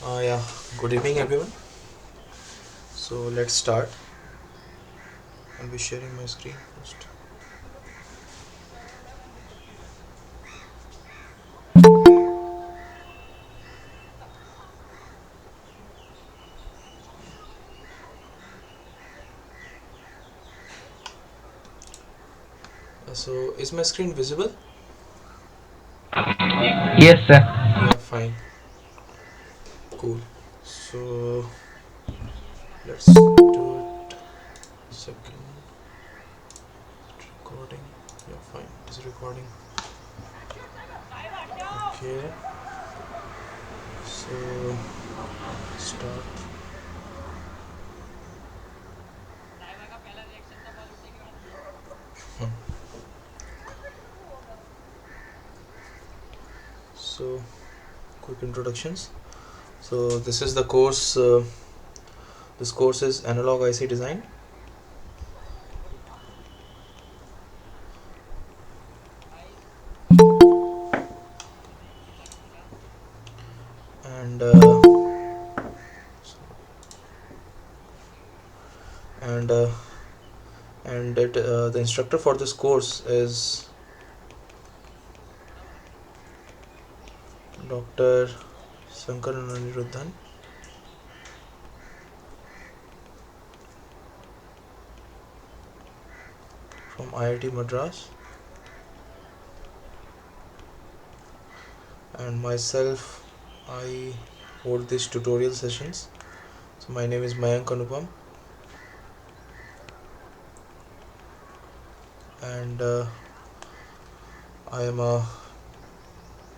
Yeah, good evening everyone. So let's start. I'll be sharing my screen first. So is my screen visible? Yes, sir. Yeah, fine. Cool. So let's do it. Second recording. Yeah, fine. It's recording. Okay. So start. Hmm. So quick introductions. So this is the course. This course is analog IC design, and and uh, the instructor for this course is Dr. Shankar Aniruddhan from IIT Madras, and myself, I hold these tutorial sessions. So my name is Mayank Anupam, and I am a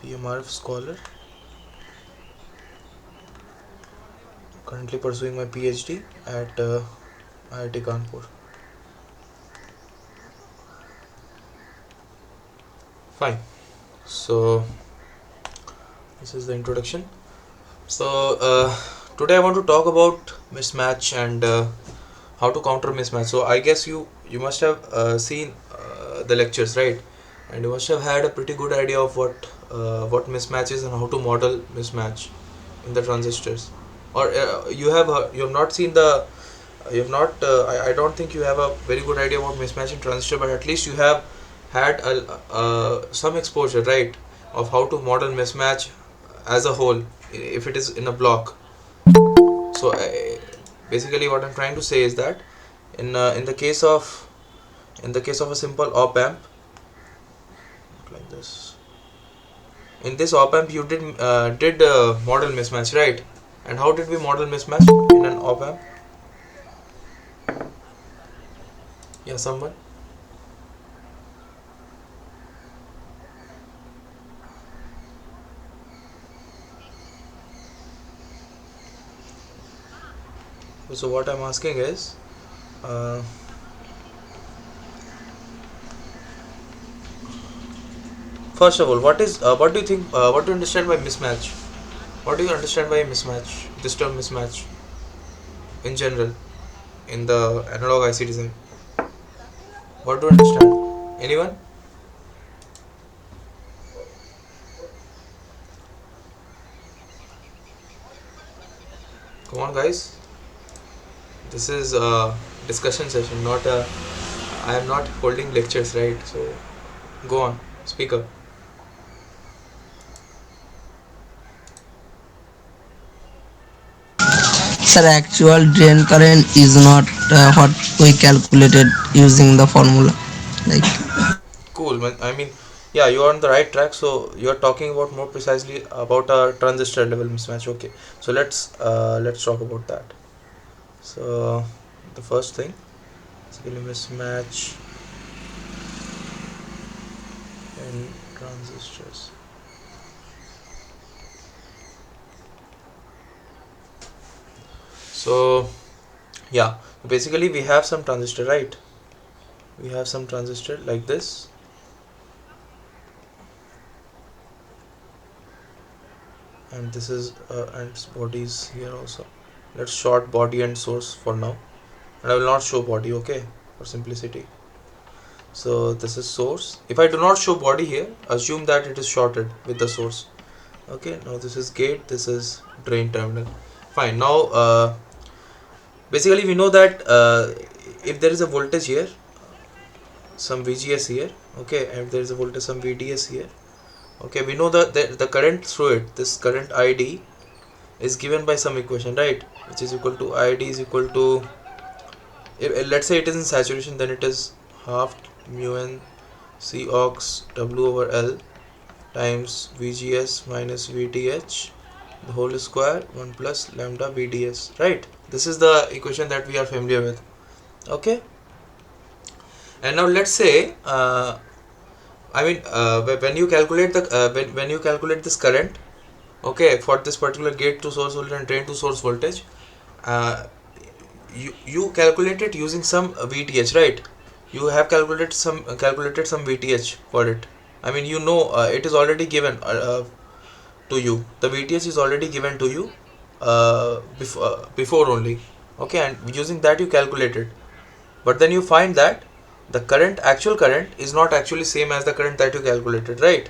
PMRF scholar, currently pursuing my PhD at IIT Kanpur. Fine. So this is the introduction. So today I want to talk about mismatch and how to counter mismatch. So I guess you must have seen the lectures, right? And you must have had a pretty good idea of what mismatch is and how to model mismatch in the transistors. Or you have not seen the you have not I don't think you have a very good idea about mismatch in transistor, but at least you have had some exposure, right, of how to model mismatch as a whole if it is in a block. So basically what I'm trying to say is that in the case of a simple op amp like this, in this op amp you did model mismatch, right? And how did we model mismatch in an op amp? Yeah, someone. So what I'm asking is, uh, first of all, what do you think, what do you understand by mismatch? What do you understand by mismatch, this term mismatch in general, in the analog IC design? What do you understand? Anyone? Come on, guys. This is a discussion session, not a. I am not holding lectures, right? So go on, speak up. Sir, actual drain current is not what we calculated using the formula. Like, Cool. I mean, yeah, you are on the right track. So you are talking about more precisely about our transistor level mismatch. Okay. So let's talk about that. So the first thing, basically mismatch in transistors. So yeah, basically we have some transistor, right? We have some transistor like this, and this is and its bodies here also. Let's short body and source for now, and I will not show body, okay, for simplicity. So this is source. If I do not show body here, assume that it is shorted with the source. Okay, now this is gate, this is drain terminal. Fine. Now basically we know that if there is a voltage here, some VGS here, okay, and there is a voltage, some VDS here, okay, we know that the current through it, this current ID is given by some equation, right, which is equal to ID is equal to, if, let's say it is in saturation, then it is half mu n C ox W over L times VGS minus VTH the whole square 1 plus lambda VDS, right? This is the equation that we are familiar with. Okay, and now let's say when you calculate the when you calculate this current, okay, for this particular gate to source voltage and drain to source voltage, uh, you calculate it using some VTH, right? You have calculated some VTH for it. I mean, you know, it is already given to you. The VTH is already given to you before only. Okay, and using that you calculate it. But then you find that the actual current is not actually same as the current that you calculated, right?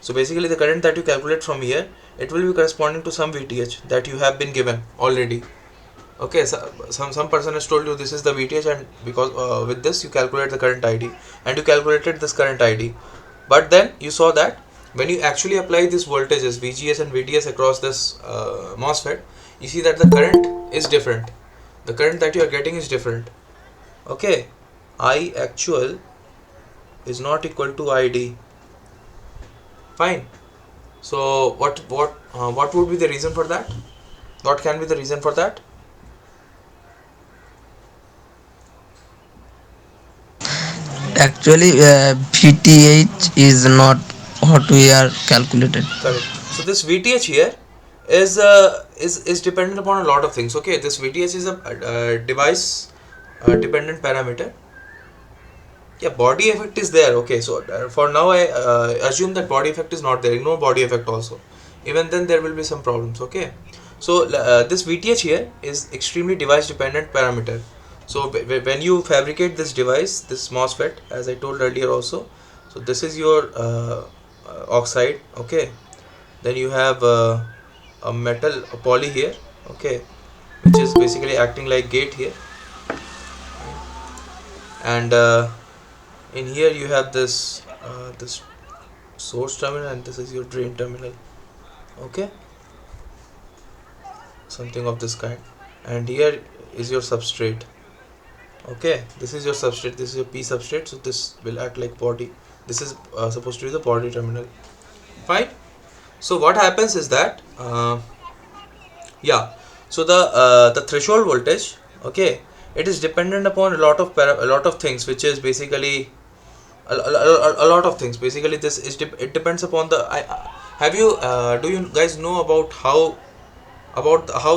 So basically the current that you calculate from here, it will be corresponding to some VTH that you have been given already. Okay, so some person has told you this is the VTH, and because with this you calculate the current ID, and you calculated this current ID. But then you saw that when you actually apply these voltages VGS and VDS across this MOSFET, you see that the current is different. The current that you are getting is different. Okay, I actual is not equal to ID. Fine. So what would be the reason for that? What can be the reason for that? Actually, VTH is not what we are calculated. Correct. So this VTH here is dependent upon a lot of things. Okay, this VTH is a device dependent parameter. Yeah, body effect is there. Okay, so for now I assume that body effect is not there. Ignore body effect also. Even then there will be some problems. Okay, so this VTH here is extremely device dependent parameter. So when you fabricate this device, this MOSFET, as I told earlier also, so this is your oxide. Okay, then you have a metal, a poly here. Okay, which is basically acting like gate here, and in here you have this source terminal, and this is your drain terminal. Okay, something of this kind, and here is your substrate. Okay, this is your substrate, this is your P substrate, so this will act like body. This is supposed to be the body terminal. Fine. So what happens is that yeah, so the threshold voltage, okay, it is dependent upon a lot of things, which is basically a lot of things. Basically this is it depends upon the have you do you guys know about how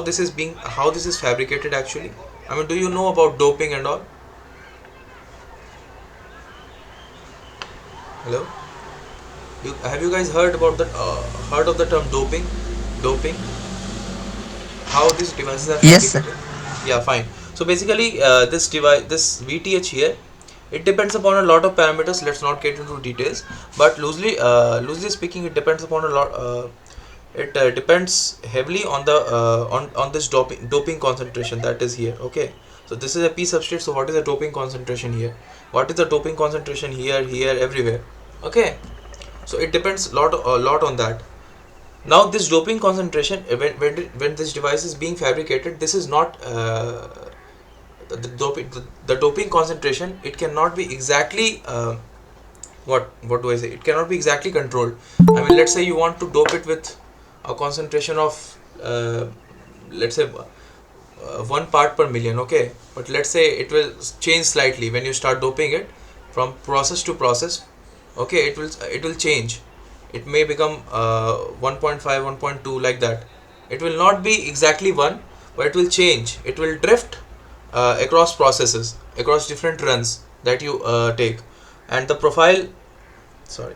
this is fabricated actually? I mean, do you know about doping and all? Hello, have you guys heard of the term doping, how these devices are Yes, sir. fabricated? Yeah, fine. So basically this VTH here, it depends upon a lot of parameters. Let's not get into details, but loosely speaking, it depends upon a lot it depends heavily on the on this doping concentration that is here. Okay, so this is a P substrate. So what is the doping concentration here? What is the doping concentration here, everywhere? Okay, so it depends a lot on that. Now this doping concentration, when this device is being fabricated, this is not the doping concentration, it cannot be exactly what do I say, it cannot be exactly controlled. I mean, let's say you want to dope it with a concentration of let's say 1 part per million. Okay, but let's say it will change slightly when you start doping it from process to process. Okay, it will change. It may become 1.5, 1.2, like that. It will not be exactly 1, but it will change. It will drift across processes, across different runs that you take. And the profile, sorry,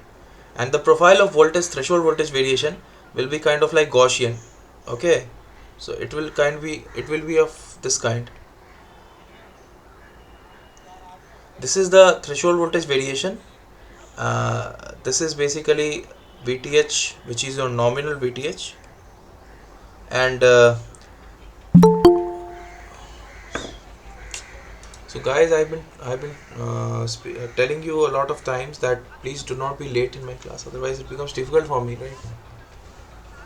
and the profile of threshold voltage variation will be kind of like Gaussian. Okay, so it will be of this kind. This is the threshold voltage variation. This is basically VTH, which is your nominal VTH, and so guys, I've been telling you a lot of times that please do not be late in my class, otherwise it becomes difficult for me, right?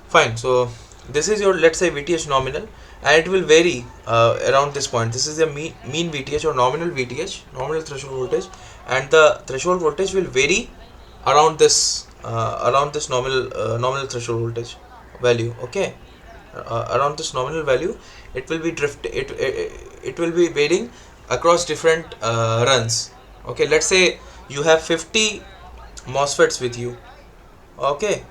Fine. So this is your, let's say, VTH nominal, and it will vary around this point. This is the mean VTH or nominal VTH, nominal threshold voltage, and the threshold voltage will vary around this nominal threshold voltage value. Okay, around this nominal value, it will be it will be varying across different runs. Okay, let's say you have 50 MOSFETs with you. Okay,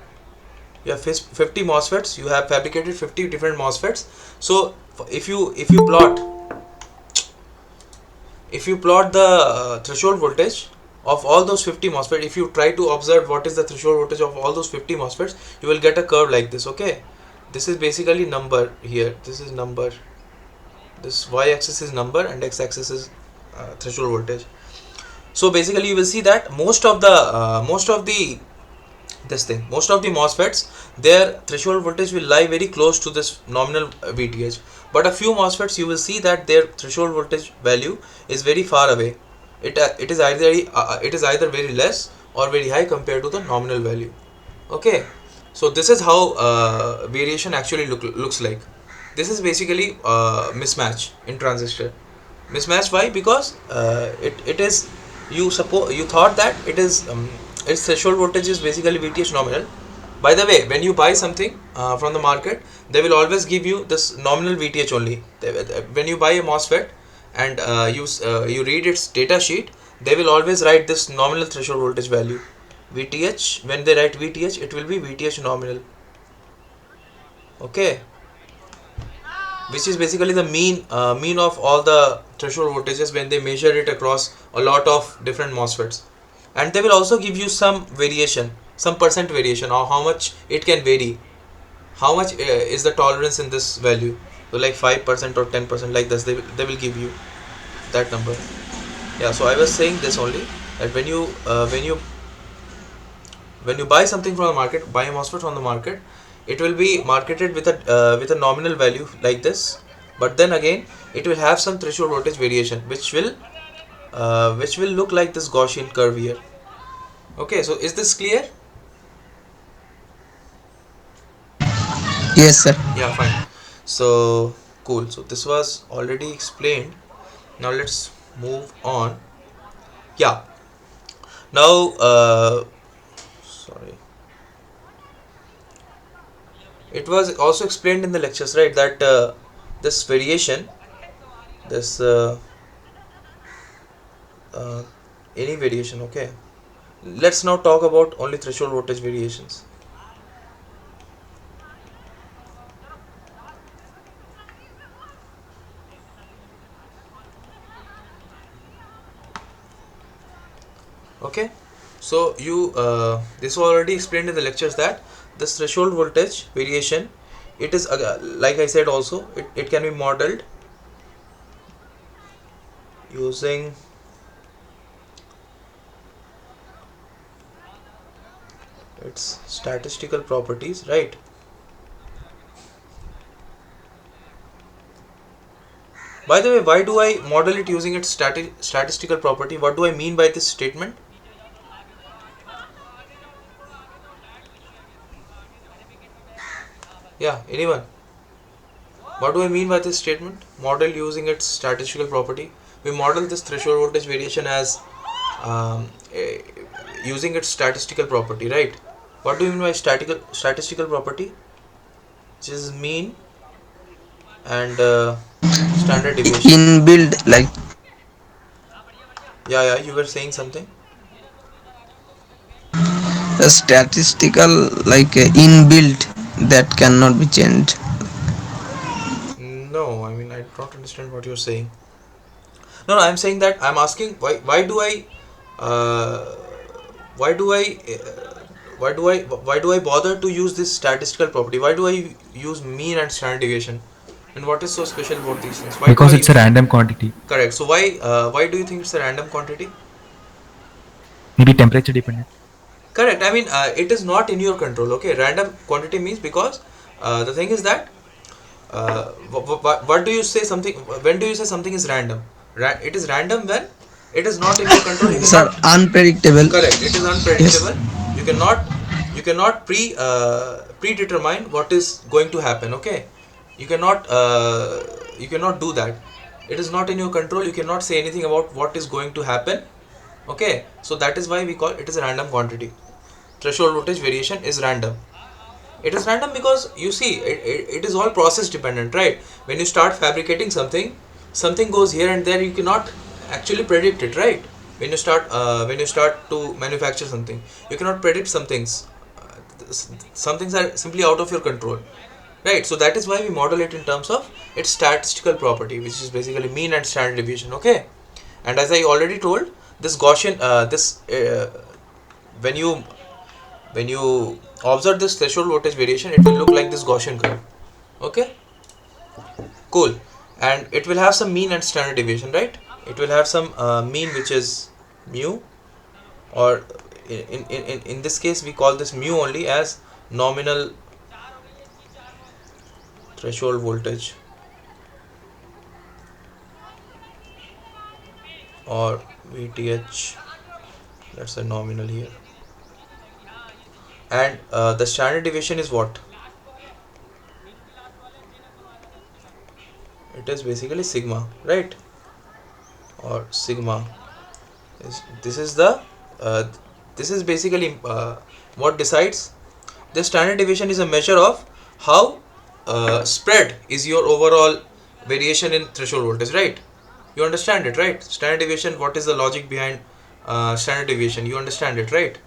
you have 50 MOSFETs, you have fabricated 50 different MOSFETs. So if you plot the threshold voltage of all those 50 MOSFETs, if you try to observe what is the threshold voltage of all those 50 MOSFETs, you will get a curve like this. Okay, this is basically number here, this is number, this y axis is number and x axis is threshold voltage. So basically you will see that most of the MOSFETs, their threshold voltage will lie very close to this nominal VTH, but a few MOSFETs you will see that their threshold voltage value is very far away. It is either very less or very high compared to the nominal value. Okay, so this is how variation actually looks like. This is basically mismatch in transistor. Mismatch, why? Because it is, you thought that it is its threshold voltage is basically VTH nominal. By the way, when you buy something from the market, they will always give you this nominal VTH only. When you buy a MOSFET and you read its data sheet, they will always write this nominal threshold voltage value VTH. When they write VTH, it will be VTH nominal. Okay, which is basically the mean of all the threshold voltages when they measure it across a lot of different MOSFETs. And they will also give you some variation, some percent variation, or how much it can vary, how much is the tolerance in this value. So like 5% or 10%, like this, they will give you that number. Yeah, so I was saying this only, that when you buy something from the market, buy a MOSFET from the market, it will be marketed with a nominal value like this, but then again it will have some threshold voltage variation, which will look like this Gaussian curve here. Okay, so is this clear? Yes, sir. Yeah, fine. So cool. So this was already explained. Now let's move on. Yeah. Now, sorry. It was also explained in the lectures, right? That this variation, this uh, any variation. Okay. Let's now talk about only threshold voltage variations. Okay. So you this was already explained in the lectures that this threshold voltage variation, it is like I said also, it can be modeled using its statistical properties, right? By the way, why do I model it using its statistical property? What do I mean by this statement? Yeah, anyone? What do I mean by this statement? Model using its statistical property. We model this threshold voltage variation as um, eh, using its statistical property, right? What do you mean by statistical property? Which is mean and standard deviation. Inbuilt, like Yeah, yeah. You were saying something. a statistical, like inbuilt, that cannot be changed. No, I mean I don't understand what you're saying. No, no, I'm saying that I'm asking why do I uh, why do I why do I bother to use this statistical property? Why do I use mean and standard deviation? And what is so special about these things? Why do I because it's a use? random quantity, Correct. So why do you think it's a random quantity? maybe temperature dependent. Correct. I mean, it is not in your control. Okay, random quantity means because the thing is that what do you say something? When do you say something is random? It is random when it is not in your control. You Sir, cannot. unpredictable. Correct. It is Yes. unpredictable. You cannot. You cannot predetermine what is going to happen. Okay, you cannot. You cannot do that. It is not in your control. You cannot say anything about what is going to happen. Okay, so that is why we call it is a random quantity. Threshold voltage variation is random. It is random because you see it is all process dependent, right? When you start fabricating something, something goes here and there. You cannot actually predict it, right? When you start to manufacture something, you cannot predict some things. Some things are simply out of your control, right? So that is why we model it in terms of its statistical property, which is basically mean and standard deviation. Okay, and as I already told, this Gaussian this when you when you observe this threshold voltage variation, it will look like this Gaussian curve. Okay, cool. And it will have some mean and standard deviation, right? It will have some mean, which is mu, or in this case we call this mu only as nominal threshold voltage, or VTH. That's a nominal here. And the standard deviation is what? It is basically sigma, right? Or sigma. This is the uh, this is basically what decides. The standard deviation is a measure of how spread is your overall variation in threshold voltage, right? You understand it, right? Standard deviation, what is the logic behind standard deviation? You understand it, right?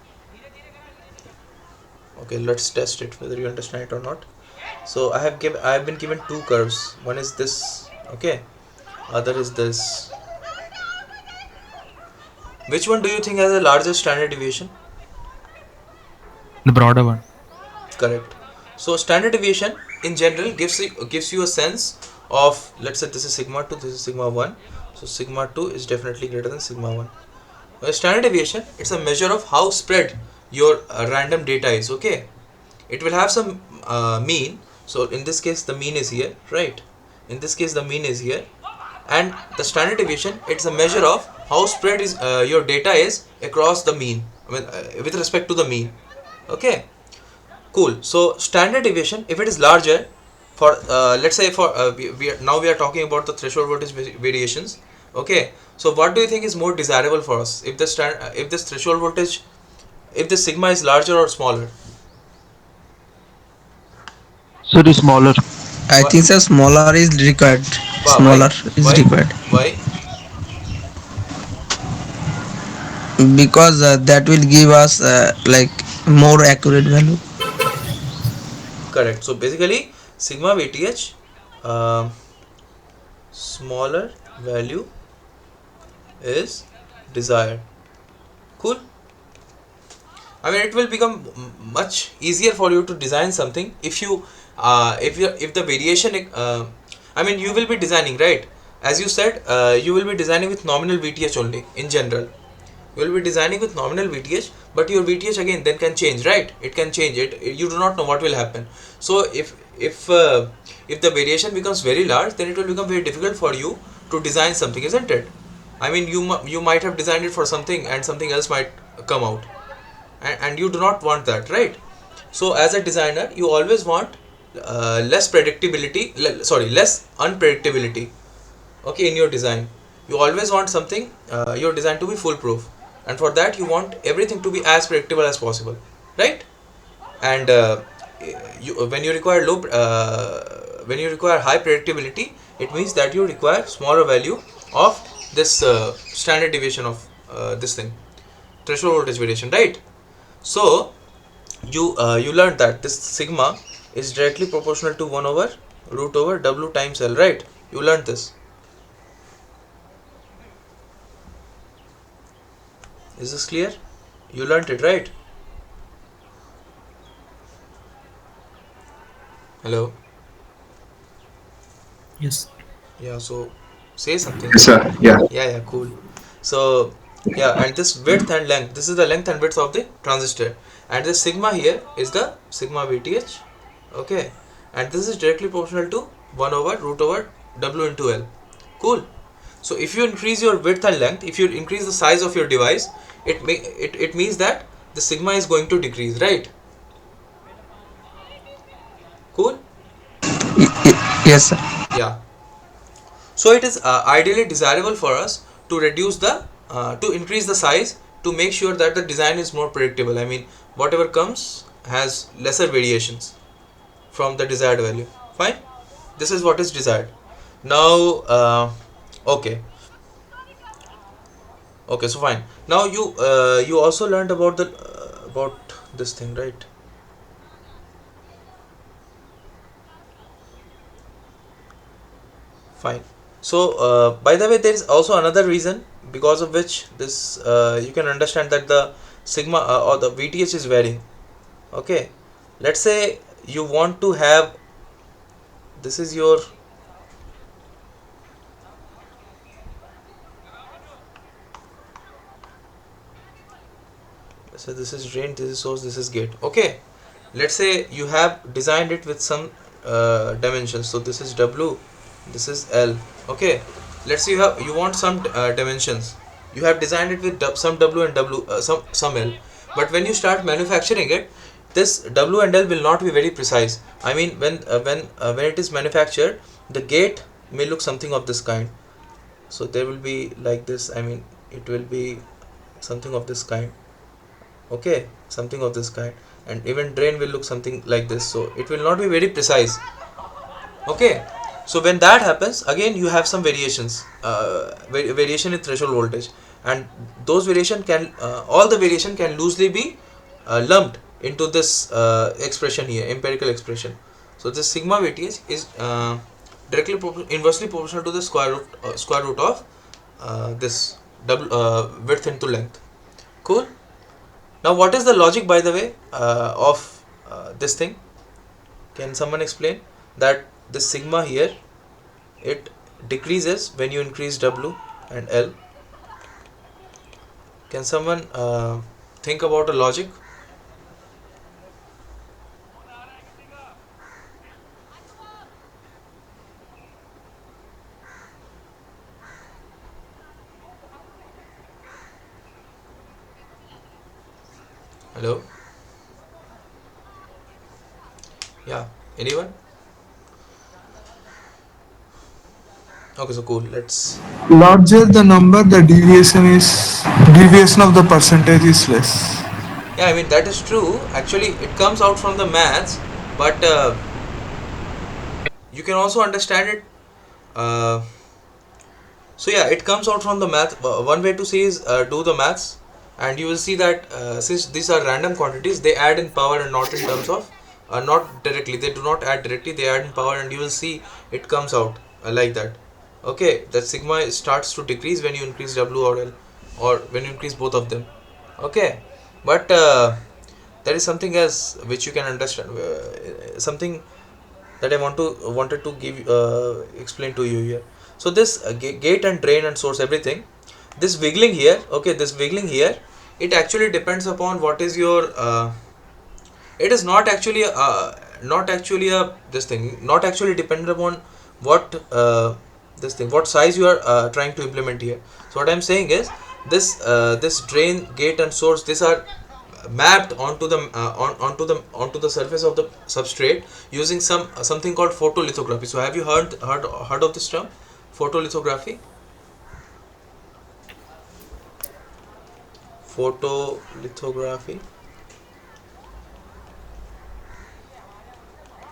Okay, let's test it whether you understand it or not. So I have been given two curves. One is this, okay, other is this. Which one do you think has the largest standard deviation? The broader one. Correct. So standard deviation in general gives you a sense of, let's say this is sigma 2, this is sigma 1. So sigma 2 is definitely greater than sigma 1. Standard deviation, it's a measure of how spread your random data is. Okay, it will have some mean. So in this case the mean is here, right? In this case the mean is here, and the standard deviation, it's a measure of how spread is your data is across the mean. I mean, with respect to the mean. Okay, cool. So standard deviation, if it is larger, for let's say for now we are talking about the threshold voltage variations. Okay, so what do you think is more desirable for us, if the if this threshold voltage, if the sigma is larger or smaller? So it is smaller. I Why? think sir, smaller is required. Smaller Why? is Why? required Why? because that will give us like more accurate value. Correct. So basically, sigma VTH, um, smaller value is desired. Cool. I mean, it will become much easier for you to design something if if the variation. I mean, you will be designing, right? As you said, you will be designing with nominal VTH only in general. You will be designing with nominal VTH, but your VTH again then can change, right? It can change it. You do not know what will happen. So if the variation becomes very large, then it will become very difficult for you to design something, isn't it? I mean, you might have designed it for something and something else might come out, and you do not want that, right? So as a designer, you always want less predictability, less unpredictability, okay, in your design. You always want something, your design to be foolproof, and for that you want everything to be as predictable as possible, right? And when you require when you require high predictability, it means that you require smaller value of this standard deviation of this thing, threshold voltage variation, right? So you learned that this sigma is directly proportional to 1 over root over w times L, right? You learned this. Is this clear? You learned it, right? Hello. Yes. Yeah, so say something. Yes, sir. Yeah. Yeah, yeah, cool. So Yeah, and this width and length, this is the length and width of the transistor, and this sigma here is the sigma VTH. Okay, and this is directly proportional to 1 over root over W into L. Cool. So if you increase your width and length, if you increase the size of your device, it means that the sigma is going to decrease, right? Cool. Yes, sir. Yeah. So it is ideally desirable for us to reduce the to increase the size to make sure that the design is more predictable. I mean, whatever comes has lesser variations from the desired value. Fine. This is what is desired. Now, okay, okay. So fine. Now you also learned about this thing, right? Fine. So, by the way, there is also another reason because of which this you can understand that the sigma or the VTH is varying. Okay, let's say you want to have, this is your, so this is drain, this is source, this is gate. Okay, let's say you have designed it with some dimensions. So this is W, this is L. Okay, let's say you want some dimensions. You have designed it with some W and W, some L. But when you start manufacturing it, this W and L will not be very precise. I mean, when it is manufactured, the gate may look something of this kind. So there will be like this. I mean, it will be something of this kind. Okay, something of this kind, and even drain will look something like this, so it will not be very precise. Okay, so when that happens, again you have some variations, variation in threshold voltage, and those variation can all the variation can loosely be lumped into this expression here, empirical expression. So this sigma VTH is inversely proportional to the square root of this double width into length. Cool. Now, what is the logic, by the way, of this thing? Can someone explain that this sigma here, it decreases when you increase W and L? Can someone think about a logic? Hello? Yeah. Anyone? Okay, so cool. Let's. Larger the number, the deviation of the percentage is less. Yeah, I mean that is true. Actually, it comes out from the maths, but you can also understand it. Uh, So yeah, it comes out from the math. One way to see is do the maths, and you will see that since these are random quantities, they add in power and not in terms of, not directly. They do not add directly. They add in power, and you will see it comes out like that. Okay, that sigma starts to decrease when you increase W or L, or when you increase both of them. Okay, but there is something else which you can understand. Something that I wanted to give explain to you here. So this gate and drain and source, everything, this wiggling here, okay, this wiggling here, it actually depends upon what is your it is not actually a this thing, not actually dependent upon what this thing, what size you are trying to implement here. So what I'm saying is this drain, gate and source, these are mapped onto the onto the surface of the substrate using something called photolithography. So have you heard of this term, photolithography? Photolithography,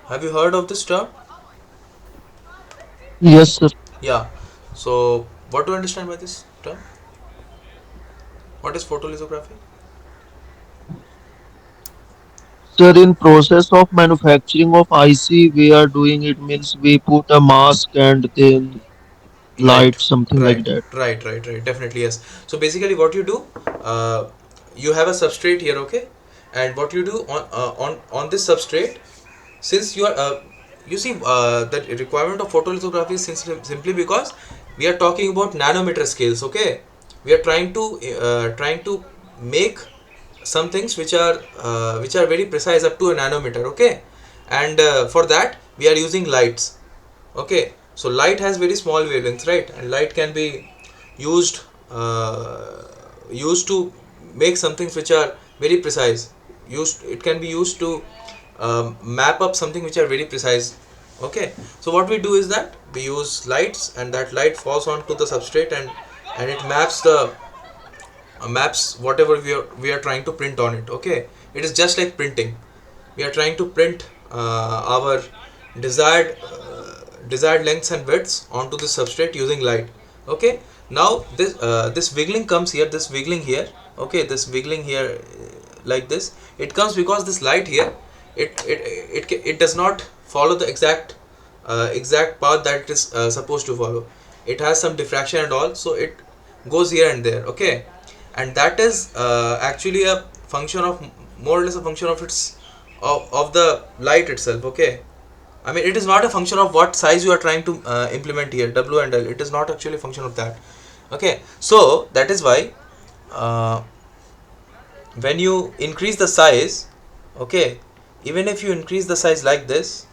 have you heard of this term? Yes, sir. Yeah. So what do you understand by this term? What is photolithography? Sir, in process of manufacturing of IC, we are doing it means we put a mask and then Right, light something like right, that. right. Definitely yes. So basically, what you do, you have a substrate here, okay, and what you do on this substrate, since you are you see the requirement of photolithography is simply because we are talking about nanometer scales, okay. we are trying to make some things which are very precise up to a nanometer. Okay, and for that we are using lights. Okay, so light has very small wavelengths, right? And light can be used uh, used to make some things which are very precise. Used It can be used to map up something which are very precise. Okay, so what we do is that we use lights, and that light falls onto the substrate, and it maps whatever we are trying to print on it. Okay, it is just like printing. We are trying to print our desired desired lengths and widths onto the substrate using light. Okay, now this wiggling comes here, this wiggling here. Okay, this wiggling here, like this, it comes because this light here, it does not follow the exact path that it is supposed to follow. It has some diffraction and all, so it goes here and there. Okay, and that is actually a function of, more or less a function of its of the light itself. Okay, I mean, it is not a function of what size you are trying to implement here, W and L. It is not actually a function of that. Okay, so that is why uh, when you increase the size, okay, even if you increase the size like this,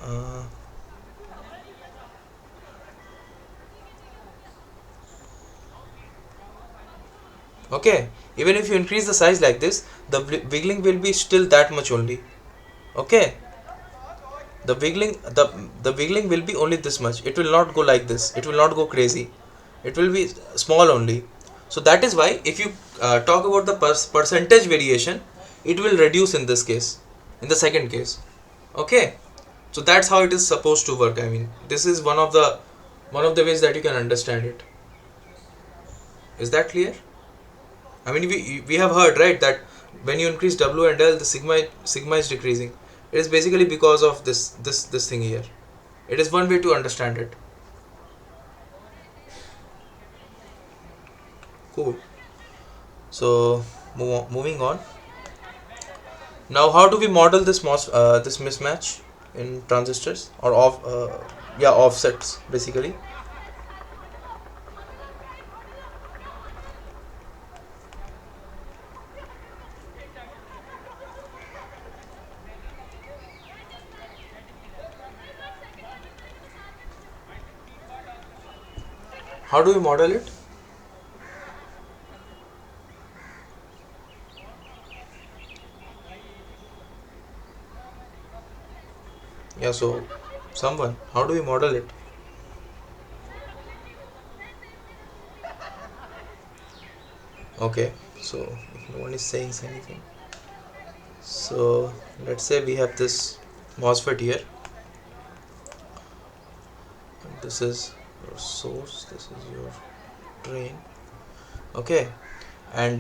uh, okay, even if you increase the size like this, the wiggling will be still that much only. Okay, the wiggling will be only this much. It will not go like this, it will not go crazy, it will be small only. So that is why if you talk about the percentage variation, it will reduce in this case, in the second case. Okay, so that's how it is supposed to work. I mean, this is one of the ways that you can understand it. Is that clear? I mean, we have heard, right, that when you increase W and L, the sigma is decreasing. It is basically because of this thing here. It is one way to understand it. Cool. So moving on. Now, how do we model this mismatch in transistors, or offsets basically? How do we model it? Yeah. So, someone, how do we model it? Okay. So if no one is saying anything, so let's say we have this MOSFET here. This is your source. This is your drain. Okay, and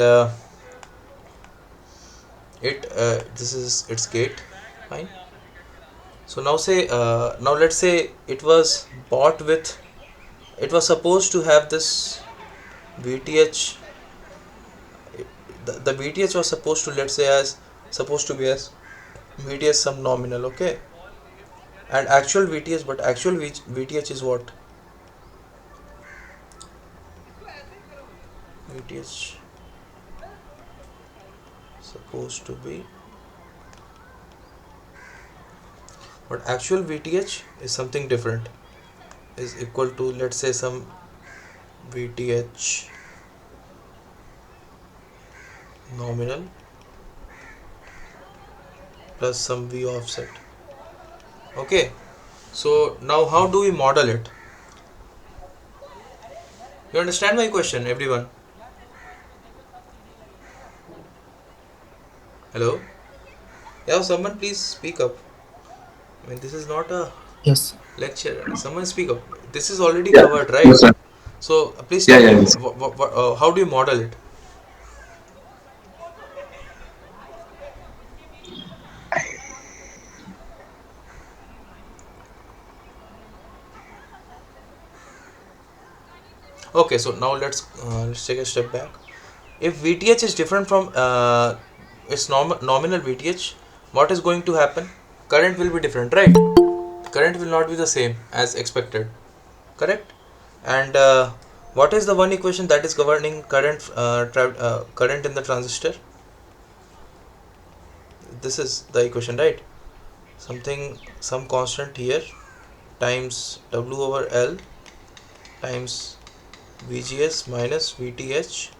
this is its gate. Fine. So now let's say it was bought with, it was supposed to have this VTH. The VTH was supposed to, let's say, as supposed to be as VTH some nominal. Okay, and actual VTH, but actual VTH is what? VTH supposed to be, but actual VTH is something different, is equal to, let's say, some VTH nominal plus some V offset. Okay, so now how do we model it? You understand my question, everyone? Hello? Yeah, someone please speak up. I mean, this is not a Yes. lecture. Someone speak up. This is already Yeah, covered, yes, right? sir. So please Yeah, tell yeah, me, yes. how do you model it? Okay, so now let's take a step back. If VTH is different from its nominal VTH, what is going to happen? Current will be different, right? Current will not be the same as expected, correct? And what is the one equation that is governing current in the transistor? This is the equation, right? Some constant here times W over L times VGS minus VTH,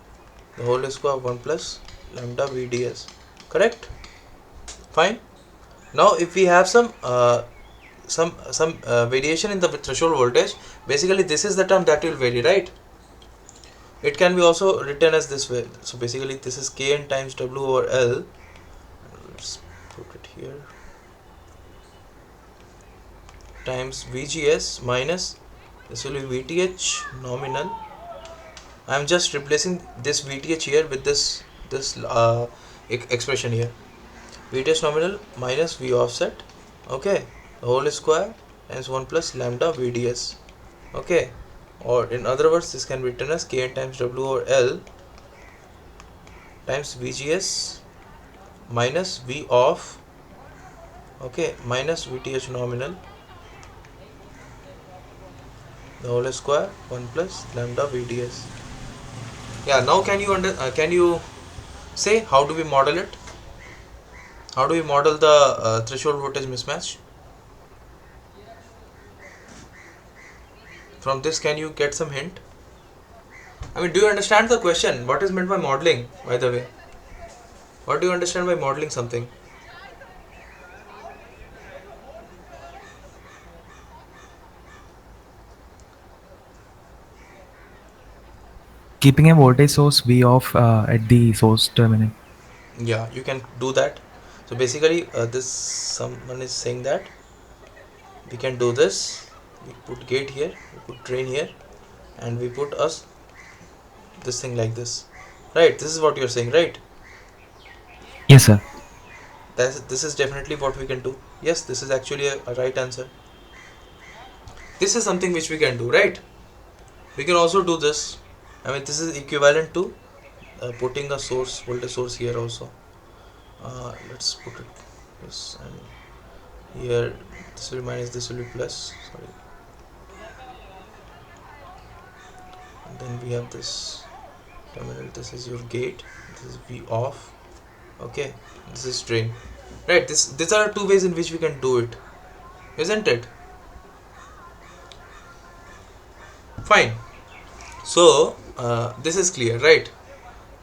the whole square of 1 plus lambda VDS. Correct? Fine. Now if we have some variation in the threshold voltage, basically this is the term that will vary, right? It can be also written as this way. So basically this is Kn times W over L. Let's put it here. Times VGS minus, this will be VTH nominal. I am just replacing this VTH here with this expression here. VTH nominal minus V offset. Okay, the whole square times 1 plus lambda VDS. Okay, or in other words, this can be written as Kn times W over L times VGS minus V off, okay, minus VTH nominal, the whole square 1 plus lambda VDS. Yeah, now can you say how do we model it? How do we model the threshold voltage mismatch? From this, can you get some hint? I mean, do you understand the question? What is meant by modeling, by the way? What do you understand by modeling something? Keeping a voltage source V off at the source terminal. Yeah, you can do that. So basically, this someone is saying that we can do this. We put gate here, we put drain here, and we put us this thing like this. Right? This is what you're saying, right? Yes, sir. This is definitely what we can do. Yes, this is actually a right answer. This is something which we can do, right? We can also do this. I mean, this is equivalent to putting a source, voltage source here also. Let's put it this, and here this will be minus, this will be plus. Sorry. And then we have this terminal. This is your gate. This is V off. Okay. This is drain. Right. These are two ways in which we can do it, isn't it? Fine. So this is clear, right?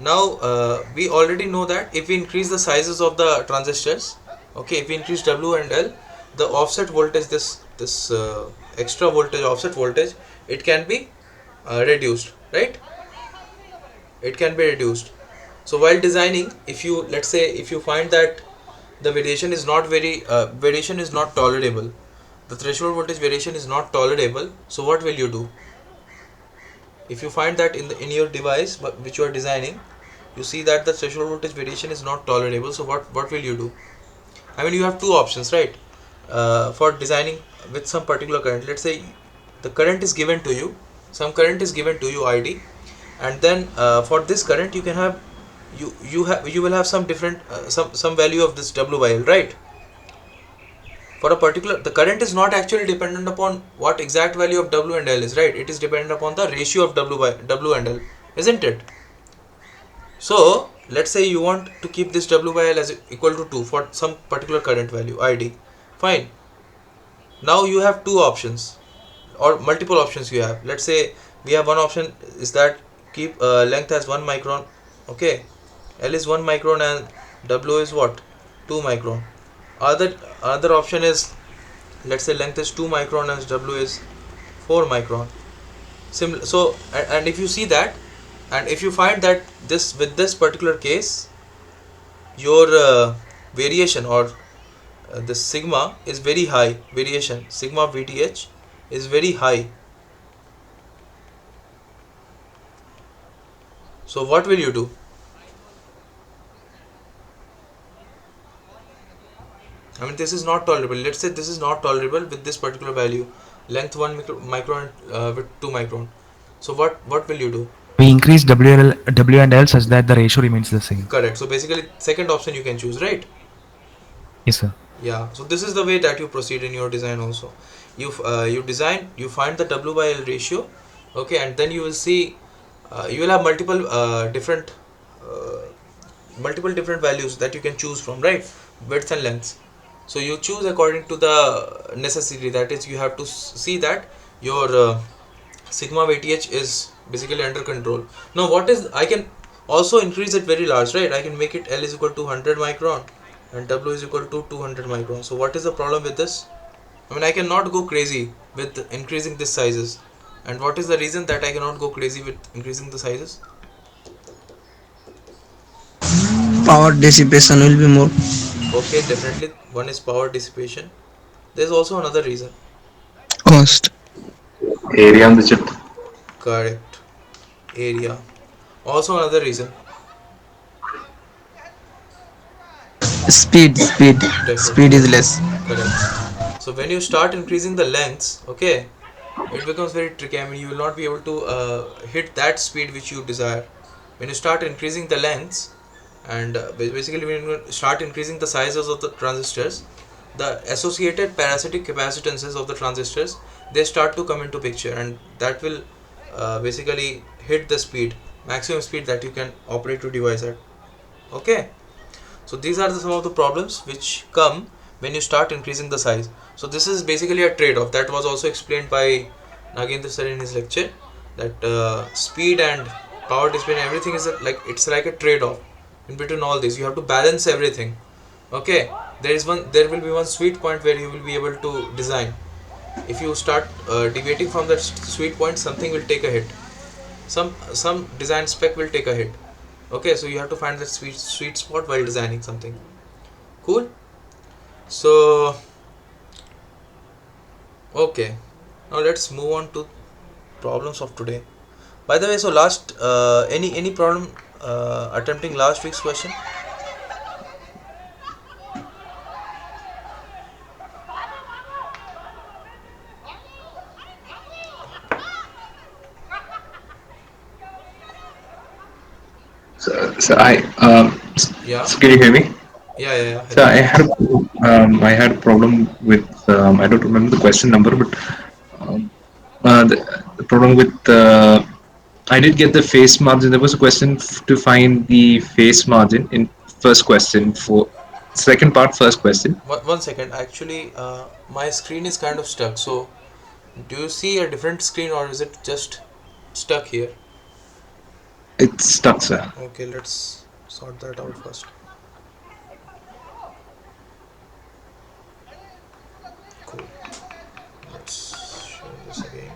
Now we already know that if we increase the sizes of the transistors, okay, if we increase W and L, the offset voltage, this extra voltage, offset voltage, it can be reduced, right? It can be reduced. So while designing, if you, let's say, if you find that the variation is not variation is not tolerable, the threshold voltage variation is not tolerable, so what will you do? If you find that in your device which you are designing, you see that the threshold voltage variation is not tolerable, so what will you do? I mean, you have two options, right? For designing with some particular current, let's say the current is given to you, some current is given to you, ID, and then for this current you can have, you will have some different some value of this W by L, right? For a particular, the current is not actually dependent upon what exact value of W and L is, right? It is dependent upon the ratio of W and L, isn't it? So let's say you want to keep this W by L as equal to 2 for some particular current value, ID. Fine. Now you have two options or multiple options you have. Let's say we have one option is that keep length as 1 micron. Okay. L is 1 micron and W is what? 2 micron. Other option is, let's say length is 2 micron and W is 4 micron. Similar. So and if you see that, and if you find that this, with this particular case, your variation or the sigma is very high, variation sigma VTH is very high, so what will you do? I mean, this is not tolerable. Let's say this is not tolerable with this particular value, length 1 micron with 2 micron. So what will you do? We increase W and L such that the ratio remains the same. Correct. So basically, second option you can choose, right? Yes, sir. Yeah. So this is the way that you proceed in your design also. You design, you find the W by L ratio, Okay, and then you will see you will have uh, multiple different values that you can choose from, right? Width and length. So you choose according to the necessity, that is you have to see that your sigma vth is basically under control. Now what is, I can also increase it very large, right? I can make it L is equal to 100 micron and W is equal to 200 micron. So what is the problem with this? I mean, I cannot go crazy with increasing these sizes. And what is the reason that I cannot go crazy with increasing the sizes? Power dissipation will be more. Okay, definitely one is power dissipation. There's also another reason. Cost. Area on the chip. Correct. Area. Also another reason. Speed Definitely, is yes. less. Correct. So when you start increasing the lengths, okay, it becomes very tricky. I mean, you will not be able to hit that speed which you desire. When you start increasing the lengths, and basically when you start increasing the sizes of the transistors, the associated parasitic capacitances of the transistors, they start to come into picture, and that will basically hit the speed, maximum speed that you can operate your device at. Okay, so these are some of the problems which come when you start increasing the size. So this is basically a trade-off that was also explained by Nagendra sir in his lecture, that speed and power display and everything is like, it's like a trade-off in between all this. You have to balance everything. Okay, there will be one sweet point where you will be able to design. If you start deviating from that sweet point, something will take a hit. Some design spec will take a hit. Okay, so you have to find that sweet spot while designing something. Cool. So okay, now let's move on to problems of today. By the way, so last any problem attempting last week's question? So I Yeah, so can you hear me? yeah. So Hello. I had a problem with I don't remember the question number, but um, the problem with I did get the face margin. There was a question to find the face margin in first question for second part first question. One second. Actually, my screen is kind of stuck. So, do you see a different screen or is it just stuck here? It's stuck, sir. Okay, let's sort that out first. Cool. Let's share this again.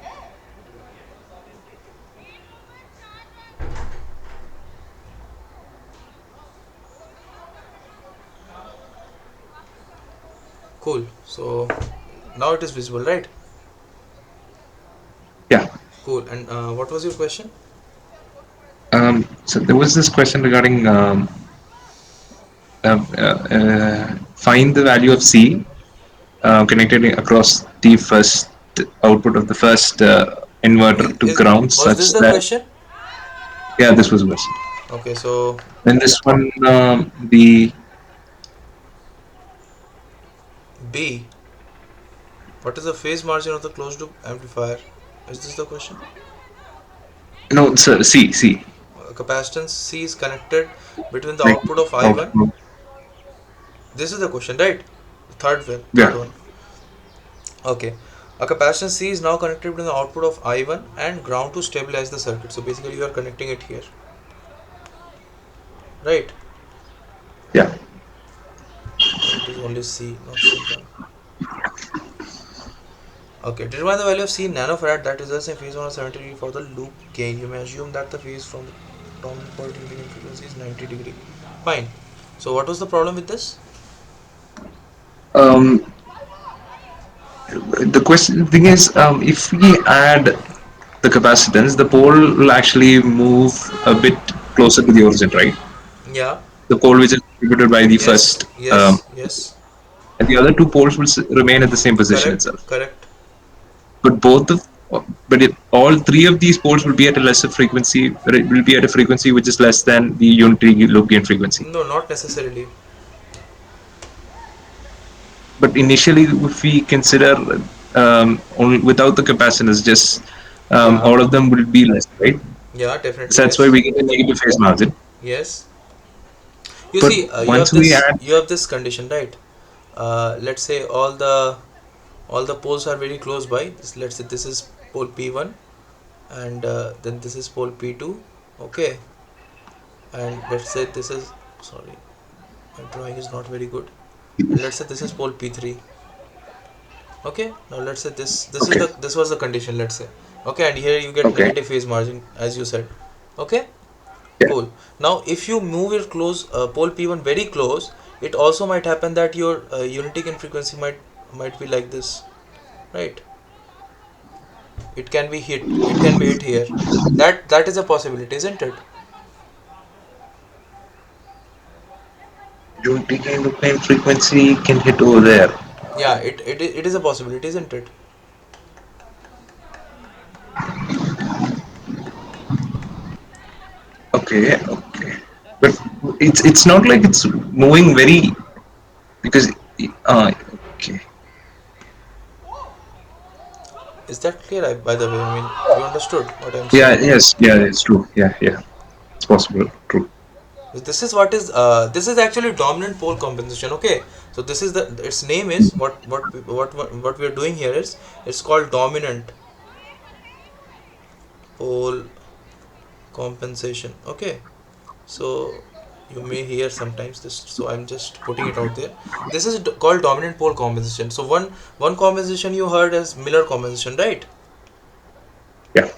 Cool. So now it is visible, right? Yeah. Cool. And what was your question? So there was this question regarding find the value of C connected across the first output of the first inverter to Is ground was this such the that question? yeah, this was worse. Okay, so Then this one the B. What is the phase margin of the closed loop amplifier? Is this the question? no, it's C Capacitance C is connected between the like output of I1. output. This is the question, right? Third Yeah, one. Okay. A capacitance C is now connected between the output of I1 and ground to stabilize the circuit. So basically, you are connecting it here, right? yeah. Okay, it is only C, not C1. Okay, determine the value of C in nanofarad that results in phase 170 for the loop gain. You may assume that the phase from the dominant point in frequency is 90 degree. Fine. So what was the problem with this? Um, the question thing is, if we add the capacitance, the pole will actually move a bit closer to the origin, right? Yeah. The pole which is distributed by the Yes. first, Yes. and the other two poles will remain at the same position Correct. itself. Correct. But both of, but all three of these poles will be at a lesser frequency. Will be at a frequency which is less than the unitary loop gain frequency. No, not necessarily. But initially, if we consider only without the capacitance, just Yeah, all of them will be less, right? yeah, definitely So that's why yes. we get a negative phase margin. Yes. You But see, once we add, you have this condition, right? Let's say all the poles are very close by. Let's say this is pole P1, and then this is pole P2. Okay, and let's say this is, sorry, my drawing is not very good. And let's say this is pole P3. Okay, now let's say okay, this was the condition, let's say. Okay, and here you get okay, negative phase margin as you said. Okay, yeah. cool. Now if you move it close, pole P1 very close, it also might happen that your unity gain frequency might be like this, right? It can be hit here. That is a possibility, isn't it? Unity gain obtained frequency can hit over there. Yeah, it is a possibility, isn't it? Okay, okay. But it's not like it's moving very, because okay. Is that clear? By the way, I mean, you understood what I'm Yeah, saying. yes, yeah, it's true. Yeah, yeah, it's possible. True. This is what is this is actually dominant pole compensation. Okay, so this is the its name is what we are doing here is it's called dominant pole compensation. Okay, so you may hear sometimes this, so I'm just putting it out there. This is called dominant pole compensation. So one compensation you heard as Miller compensation, right? Yeah,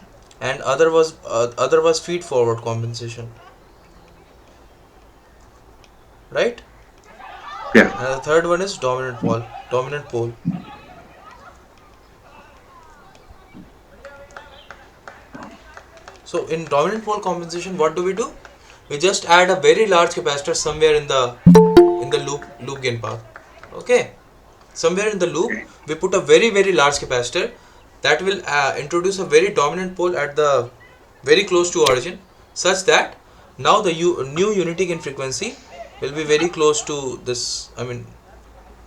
And other was feed forward compensation, right? yeah. And the third one is dominant pole. So in dominant pole compensation, what do? We just add a very large capacitor somewhere in the loop gain path. Okay, somewhere in the loop Okay. we put a very large capacitor that will introduce a very dominant pole at the very close to origin, such that now the new unity gain frequency will be very close to this. I mean,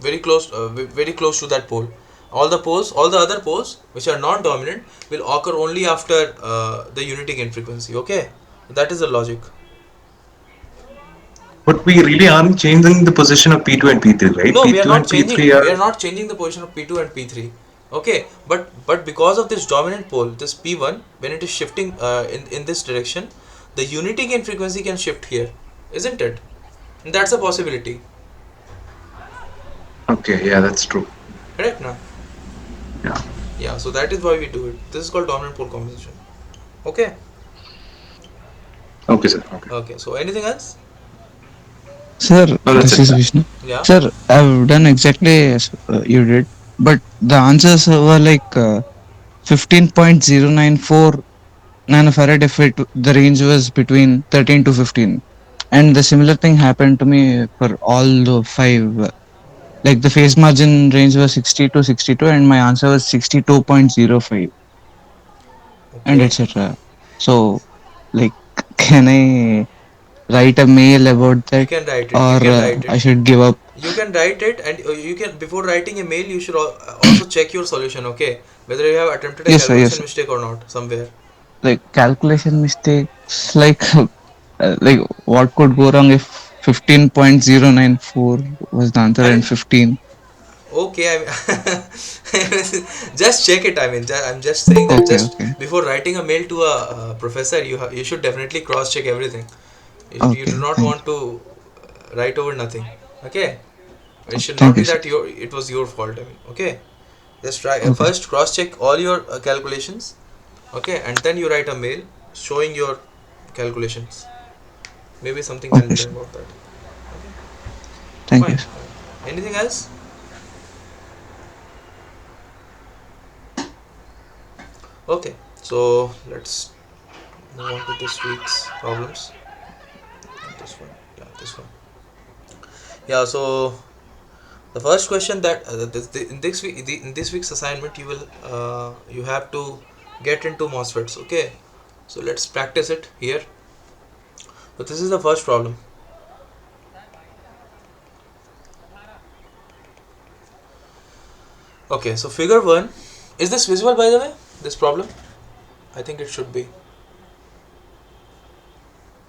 very close to that pole. All the other poles which are non-dominant will occur only after the unity gain frequency. Okay, that is the logic. But we really aren't changing the position of P2 and P3, right? No, we are P2 not and changing. P3 are We are not changing the position of P2 and P3. Okay, but because of this dominant pole, this P1, when it is shifting in this direction, the unity gain frequency can shift here, isn't it? And that's a possibility. okay. Yeah, that's true. Correct now? Yeah. Yeah. So that is why we do it. This is called dominant pole compensation. Okay. Okay, sir. Okay. Okay. So anything else? Sir, No, that's this it. is Vishnu. Yeah. Sir, I've done exactly as you did, but the answers were like 15.094 nanofarad if the range was between 13 to 15. And the similar thing happened to me for all the five. Like the phase margin range was 60 to 62, and my answer was 62.05, and Okay. etc. So, like, can I write a mail about You that, can write it. You or can write it. I should give up? You can write it, and you can, before writing a mail, you should also check your solution. Okay, whether you have attempted a Yes, sir. Yes, calculation sir. mistake or not somewhere. Like calculation mistakes, like what could go wrong if 15.094 was the answer I and mean, 15? okay, I mean, just check it. I mean, I'm just saying that Okay, just okay, before writing a mail to a professor, you should definitely cross check everything. You do okay. not Thank want to write over nothing. Okay, it should not thank be you, sir. that it was your fault. I mean, okay, just try Okay, sir. first cross check all your calculations. Okay, and then you write a mail showing your calculations. Maybe something can Okay, be sir. done about that. Thank you, Fine. sir. Anything else? Okay, so let's move on to this week's problems. This one, yeah, this one. Yeah. So the first question that in this week's assignment, you have to get into MOSFETs. Okay, so let's practice it here. So this is the first problem. Okay, so figure one. Is this visible, by the way? This problem? I think it should be.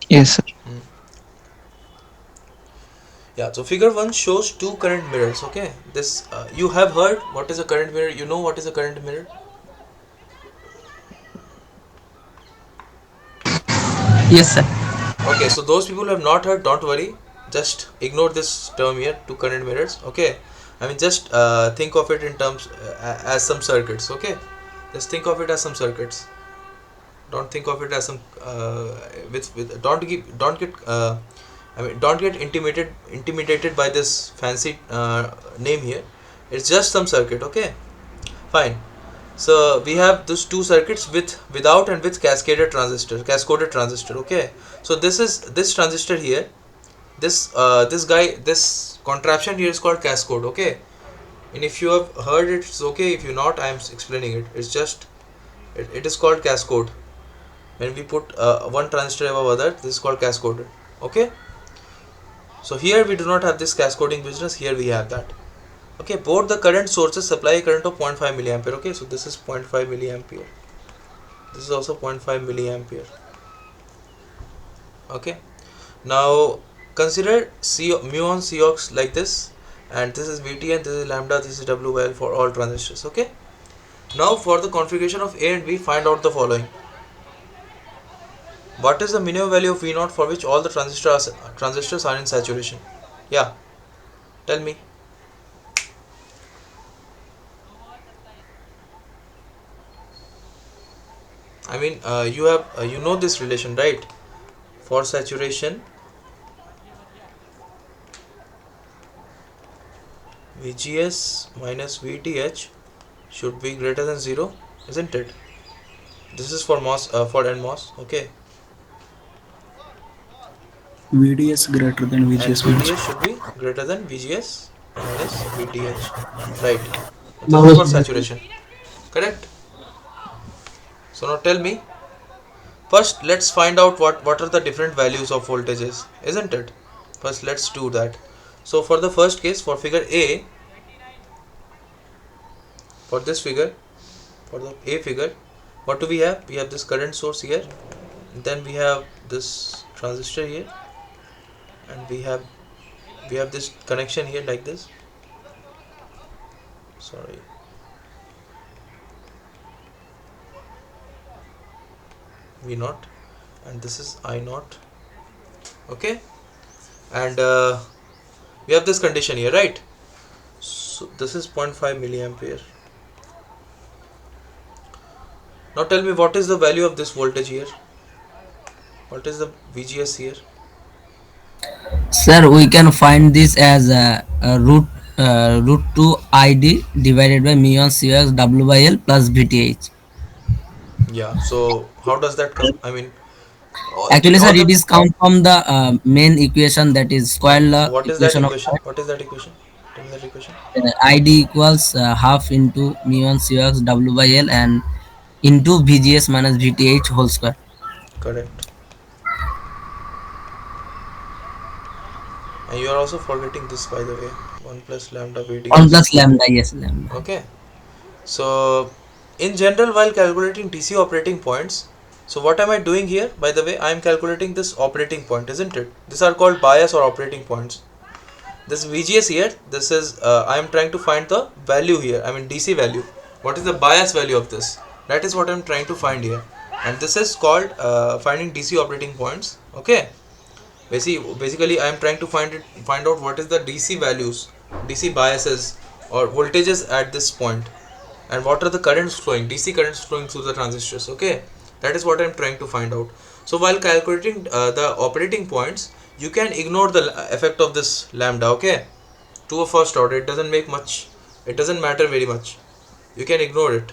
Yes, sir. Hmm. Yeah, so figure 1 shows two current mirrors. Okay, this you have heard what is a current mirror. You know what is a current mirror. Yes, sir. Okay, so those people who have not heard, don't worry. Just ignore this term here, two current mirrors. Okay, I mean just think of it in terms as some circuits. Okay, just think of it as some circuits. Don't think of it as some with don't get I mean don't get intimidated by this fancy name here. It's just some circuit. Okay, fine. So we have those two circuits with without and with cascoded transistor. Okay, so this is this transistor here, this contraption here is called cascode. Okay, and if you have heard it, it's okay. If you not, I am explaining it. It's just it is called cascode. When we put one transistor above other, this is called cascoded. Okay, so here we do not have this cascoding business. Here we have that. Okay, both the current sources supply a current of zero point 0.5 milliampere. Okay, so this is 0.5 milliampere. This is also zero point 0.5 milliampere. Okay, now consider mu on Cox like this, and this is Vt and this is lambda, this is WL for all transistors. Okay, now for the configuration of A and B, find out the following. What is the minimum value of V0 for which all the transistors are in saturation? Yeah, tell me. I mean, you have you know this relation, right? For saturation, VGS minus VTH should be greater than 0, isn't it? This is for MOS, for NMOS. Okay, VDS greater than and VGS minus. VDS should be greater than VGS minus VTH, right? This is for Minus BT. saturation, correct? So now tell me, first let's find out what are the different values of voltages, isn't it? First let's do that. So for the first case, for figure A, for this figure, for the A figure, what do we have? We have this current source here, then we have this transistor here, and we have this connection here like this. Sorry, V naught, and this is I naught. Okay, and we have this condition here, right? So this is zero point 0.5 milliampere. Now tell me, what is the value of this voltage here? What is the VGS here? Sir, we can find this as root 2 ID divided by mu on Cox W by L plus VTH. Yeah, so how does that come? I mean, Actually, sir, all it the is come from the main equation, that is square law what is that equation of equation? What is that equation? Tell me that equation. ID equals half into mu on Cox W by L and into VGS minus VTH whole square. Correct. And you are also forgetting this, by the way. 1 plus lambda 1 VDS. plus lambda, yes, lambda. Okay. So, in general, while calculating DC operating points, so what am I doing here? By the way, I am calculating this operating point, isn't it? These are called bias or operating points. This VGS here, this is I am trying to find the value here. I mean DC value. What is the bias value of this? That is what I am trying to find here, and this is called finding DC operating points. Okay. Basically, I am trying to find out what is the DC values, DC biases or voltages at this point, and what are the currents flowing, DC currents flowing through the transistors. Okay, that is what I am trying to find out. So while calculating the operating points, you can ignore the effect of this lambda. Okay, to a first order, it doesn't make much. It doesn't matter very much. You can ignore it.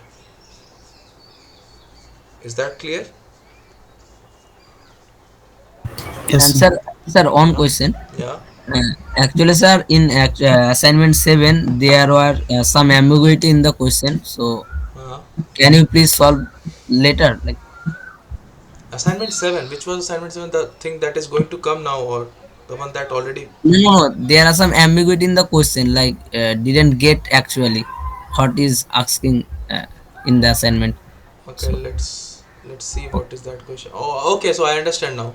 Is that clear? Yes, And sir. sir, one question. Yeah. Actually, sir, in assignment 7, there were some ambiguity in the question. So, uh can you please solve later? Like, Assignment 7. Which was assignment 7? The thing that is going to come now, or the one that already? no, there are some ambiguity in the question. Like, didn't get actually what is asking in the assignment. Okay, So, let's. Let's see what is that question. Oh, okay. So I understand now.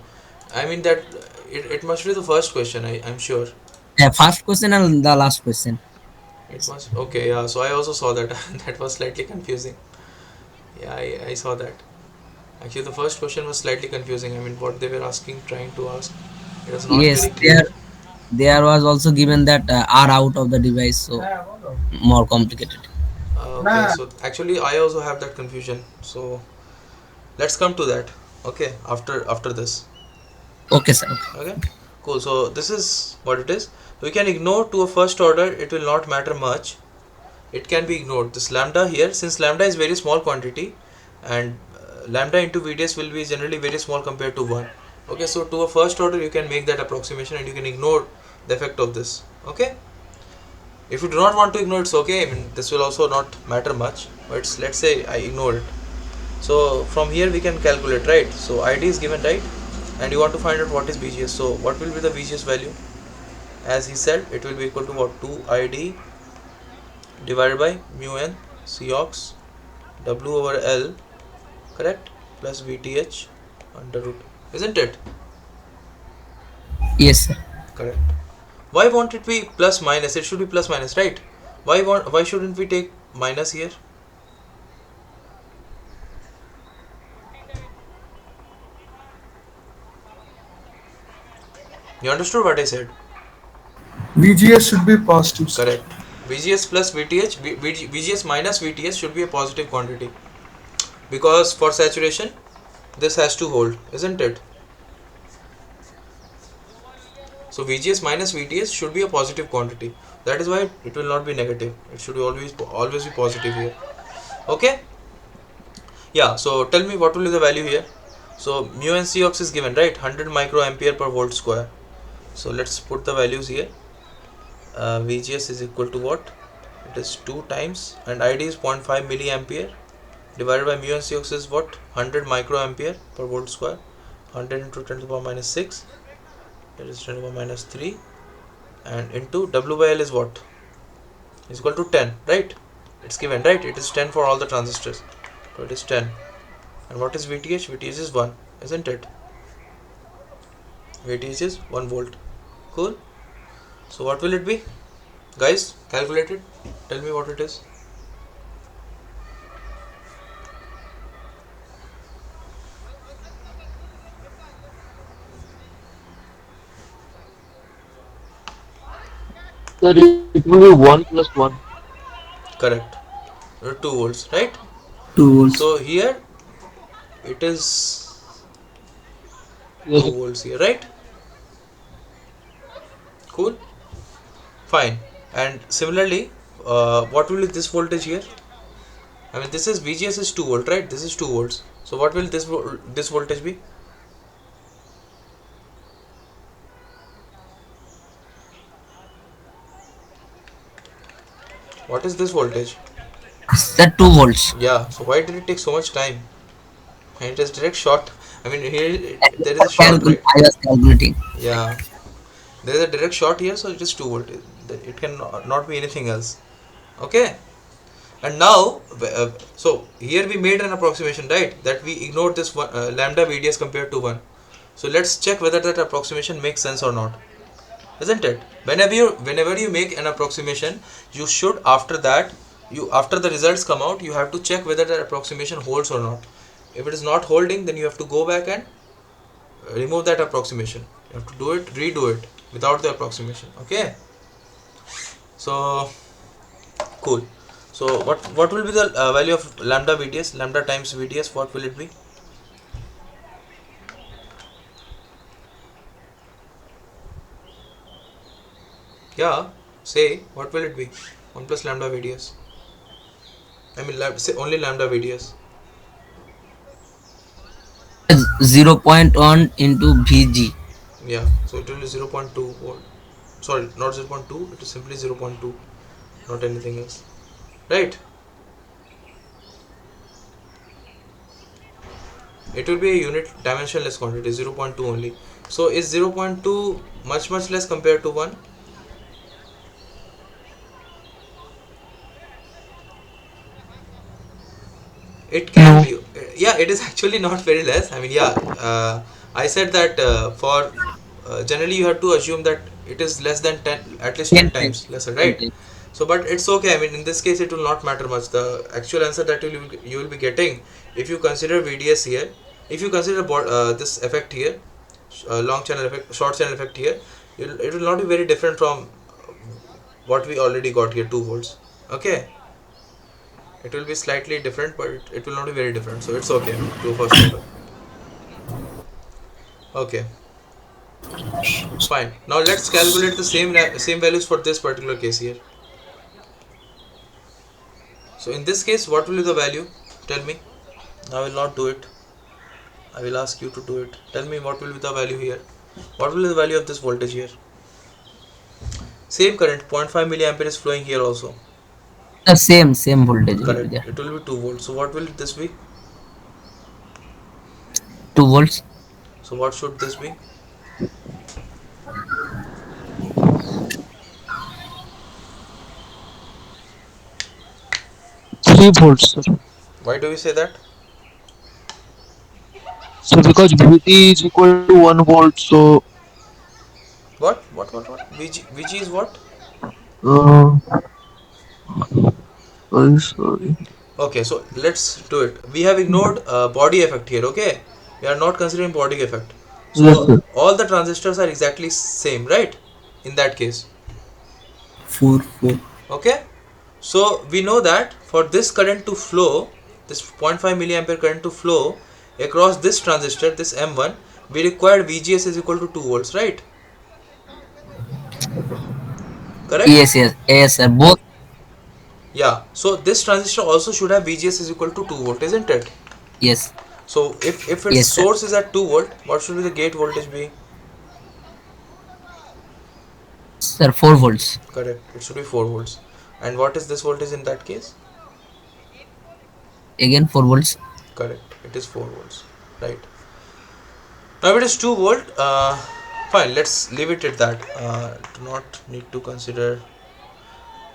I mean that it must be the first question. I'm sure. First question and the last question. It must. Okay, yeah. So I also saw that. That was slightly confusing. Yeah, I saw that. Actually, the first question was slightly confusing. I mean, what they were asking, trying to ask, it was not Yes, very clear. there was also given that R out of the device, so more complicated. Okay, so actually, I also have that confusion. So let's come to that. Okay, after this. Okay, sir. Okay. Okay, cool. So this is what it is. We can ignore to a first order. It will not matter much. It can be ignored. This lambda here, since lambda is very small quantity, and lambda into VDS will be generally very small compared to 1. Okay, so to a first order you can make that approximation and you can ignore the effect of this. Okay, if you do not want to ignore, it's okay. I mean, this will also not matter much, but let's say I ignore it. So from here we can calculate, right? So ID is given, right? And you want to find out what is VGS. So what will be the VGS value? As he said, it will be equal to what? 2ID divided by mu n Cox W over L, correct, plus VTH under root, isn't it? Yes, sir. Correct. Why won't it be plus minus? It should be plus minus, right? Why shouldn't we take minus here? You understood what I said? VGS should be positive, sir. Correct. VGS plus VTH, VGS minus VTH should be a positive quantity, because for saturation this has to hold, isn't it? So VGS minus VTS should be a positive quantity. That is why it will not be negative. It should always be positive here. Okay. Yeah. So tell me what will be the value here. So mu and Cox is given, right? 100 microampere per volt square. So let's put the values here. VGS is equal to what? It is 2 times, and ID is 0.5 milliampere divided by mu and Cox is what? 100 microampere per volt square. 100 into 10 to the power minus 6. That is 10 to the power minus 3. And into W by L is what? Is equal to 10, right? It's given, right? It is 10 for all the transistors. So it is 10. And what is VTH? VTH is 1, isn't it? VTH is 1 volt. Cool. So what will it be? Guys, calculate it. Tell me what it is. Sir, it will be 1 plus 1. Correct. 2 volts, right? 2 volts. So here it is Yes, 2 volts here, right? Cool. Fine. And similarly, what will be this voltage here? I mean, this is VGS is 2 volt, right? This is 2 volts. So what will this voltage be? What is this voltage? That 2 volts. Yeah. So why did it take so much time? And it is direct short. I mean, here there is a short, right? I was calculating. Yeah. There is a direct short here, so it is 2 volt. It can not be anything else. Okay. And now, so here we made an approximation, right? That we ignored this one, lambda VDS compared to 1. So let's check whether that approximation makes sense or not, isn't it? Whenever you make an approximation, you should, after that, you after the results come out, you have to check whether that approximation holds or not. If it is not holding, then you have to go back and remove that approximation. You have to redo it without the approximation. Okay. So cool. So what will be the value of lambda VDS? Lambda times VDS. What will it be? Yeah. Say what will it be? 1 plus lambda VDS. I mean, say only lambda VDS. 0.1 into VG. Yeah. So it will be 0.2 volt. Sorry, not 0.2. It is simply 0.2, not anything else. Right. It will be a unit dimensionless quantity, 0.2 only. So is 0.2 much less compared to 1? It can No. be. Yeah, it is actually not very less. I mean, yeah, I said that for generally you have to assume that it is less than 10, at least 10 10 times. times lesser, 10 right? times. So but it's okay. I mean, in this case it will not matter much. The actual answer that you will be getting, if you consider VDS here, if you consider this effect here, long channel effect, short channel effect here, it will not be very different from what we already got here, 2 volts. Okay, it will be slightly different, but it will not be very different, so it's okay. I mean, to first order. Okay, fine. Now let's calculate the same values for this particular case here. So in this case, what will be the value? Tell me. I will not do it. I will ask you to do it. Tell me what will be the value here. What will be the value of this voltage here? Same current, zero point 0.5 milliampere is flowing here also. The same voltage will be Correct. there. It will be 2 volts. So what will this be? 2 volts. So what should this be? 3 volts, sir. Why do we say that? So because VT is equal to 1 volt, so What? What? VG is what? uh, sorry. Okay, so let's do it. We have ignored body effect here, okay? We are not considering body effect. Yes, So sir. all the transistors are exactly same, right? In that case, 4 4. okay? So we know that for this current to flow, this zero point 0.5 milliampere current to flow across this transistor, this M1, we require VGS is equal to 2 volts, right? Correct? Yes, sir. Both. Yeah. So this transistor also should have VGS is equal to 2 volt, isn't it? Yes, So if its yes, sir. source is at 2 volt, what should be the gate voltage be? Sir, 4 volts. Correct. It should be 4 volts. And what is this voltage in that case? Again 4 volts. Correct. It is 4 volts. Right. Now if it is 2 volt, fine. Let's leave it at that. Do not need to consider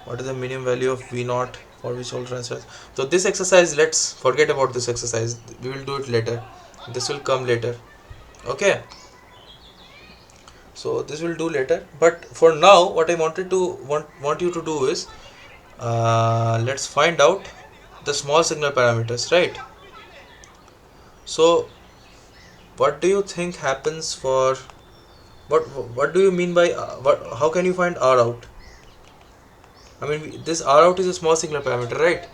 what is the minimum value of V naught for which all transfers. So this exercise, let's forget about this exercise. We will do it later. This will come later. Okay. So this will do later. But for now, what I wanted to want you to do is, let's find out the small signal parameters, right? So what do you think happens for what do you mean by what? How can you find R out? I mean, this R out is a small signal parameter, right?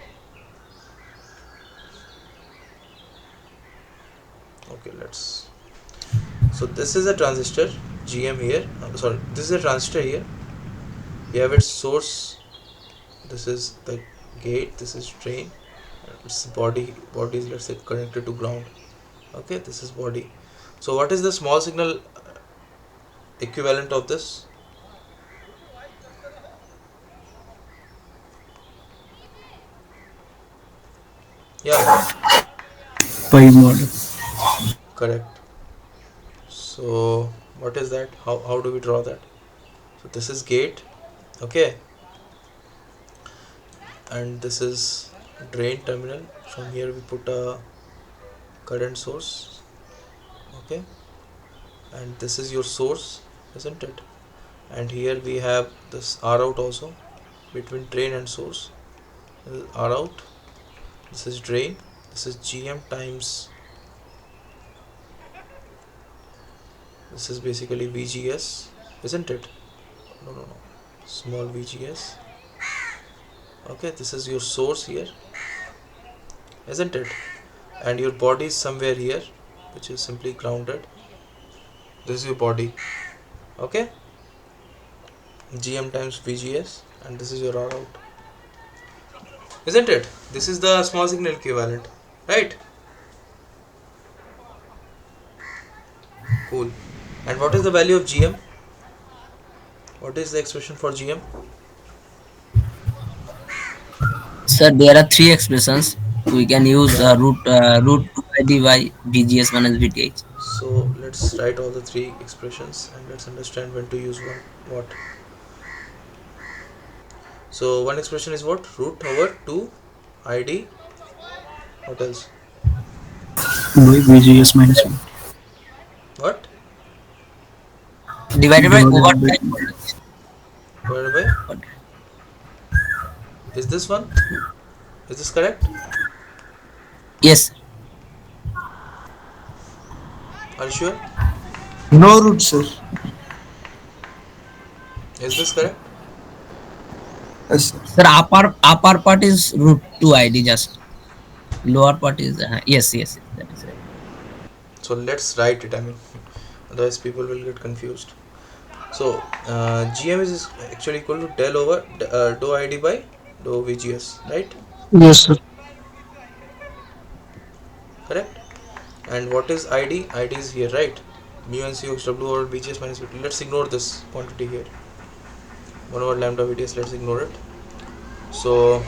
Okay, let's. So this is a transistor GM here. Sorry, this is a transistor here. You have its source. This is the gate. This is drain. Its body is, let's say, connected to ground. Okay, this is body. So what is the small signal equivalent of this? Yeah, Pi mod. correct. So what is that? How do we draw that? So this is gate, okay, and this is drain terminal. From here we put a current source, okay, and this is your source, isn't it? And here we have this R out also between drain and source. This is R out. This is drain. This is GM times. This is basically VGS, isn't it? No. Small VGS. Okay, this is your source here, isn't it? And your body is somewhere here, which is simply grounded. This is your body. Okay, GM times VGS, and this is your R out, isn't it? This is the small signal equivalent, right? Cool. And what is the value of GM? What is the expression for GM? Sir, there are three expressions. We can use Yeah. root 2 pi d by VGS minus VTH. So let's write all the three expressions and let's understand when to use what. So one expression is what? Root over 2 ID. What else? by VGS minus 1. What? Divided by over Divided by time. Divided by, is this one? Is this correct? Yes. Are you sure? No root, sir. Is this correct? Yes, sir. Sir, upper part is root 2 ID just. Lower part is yes, yes, that is right. So let's write it. I mean, otherwise people will get confused. So GM is actually equal to del over dou ID by dou VGS, right? Yes, sir. Correct. And what is ID? ID is here, right? Mu and C W over VGS minus VT. Let's ignore this quantity here. 1 over lambda VDS. Let's ignore it. So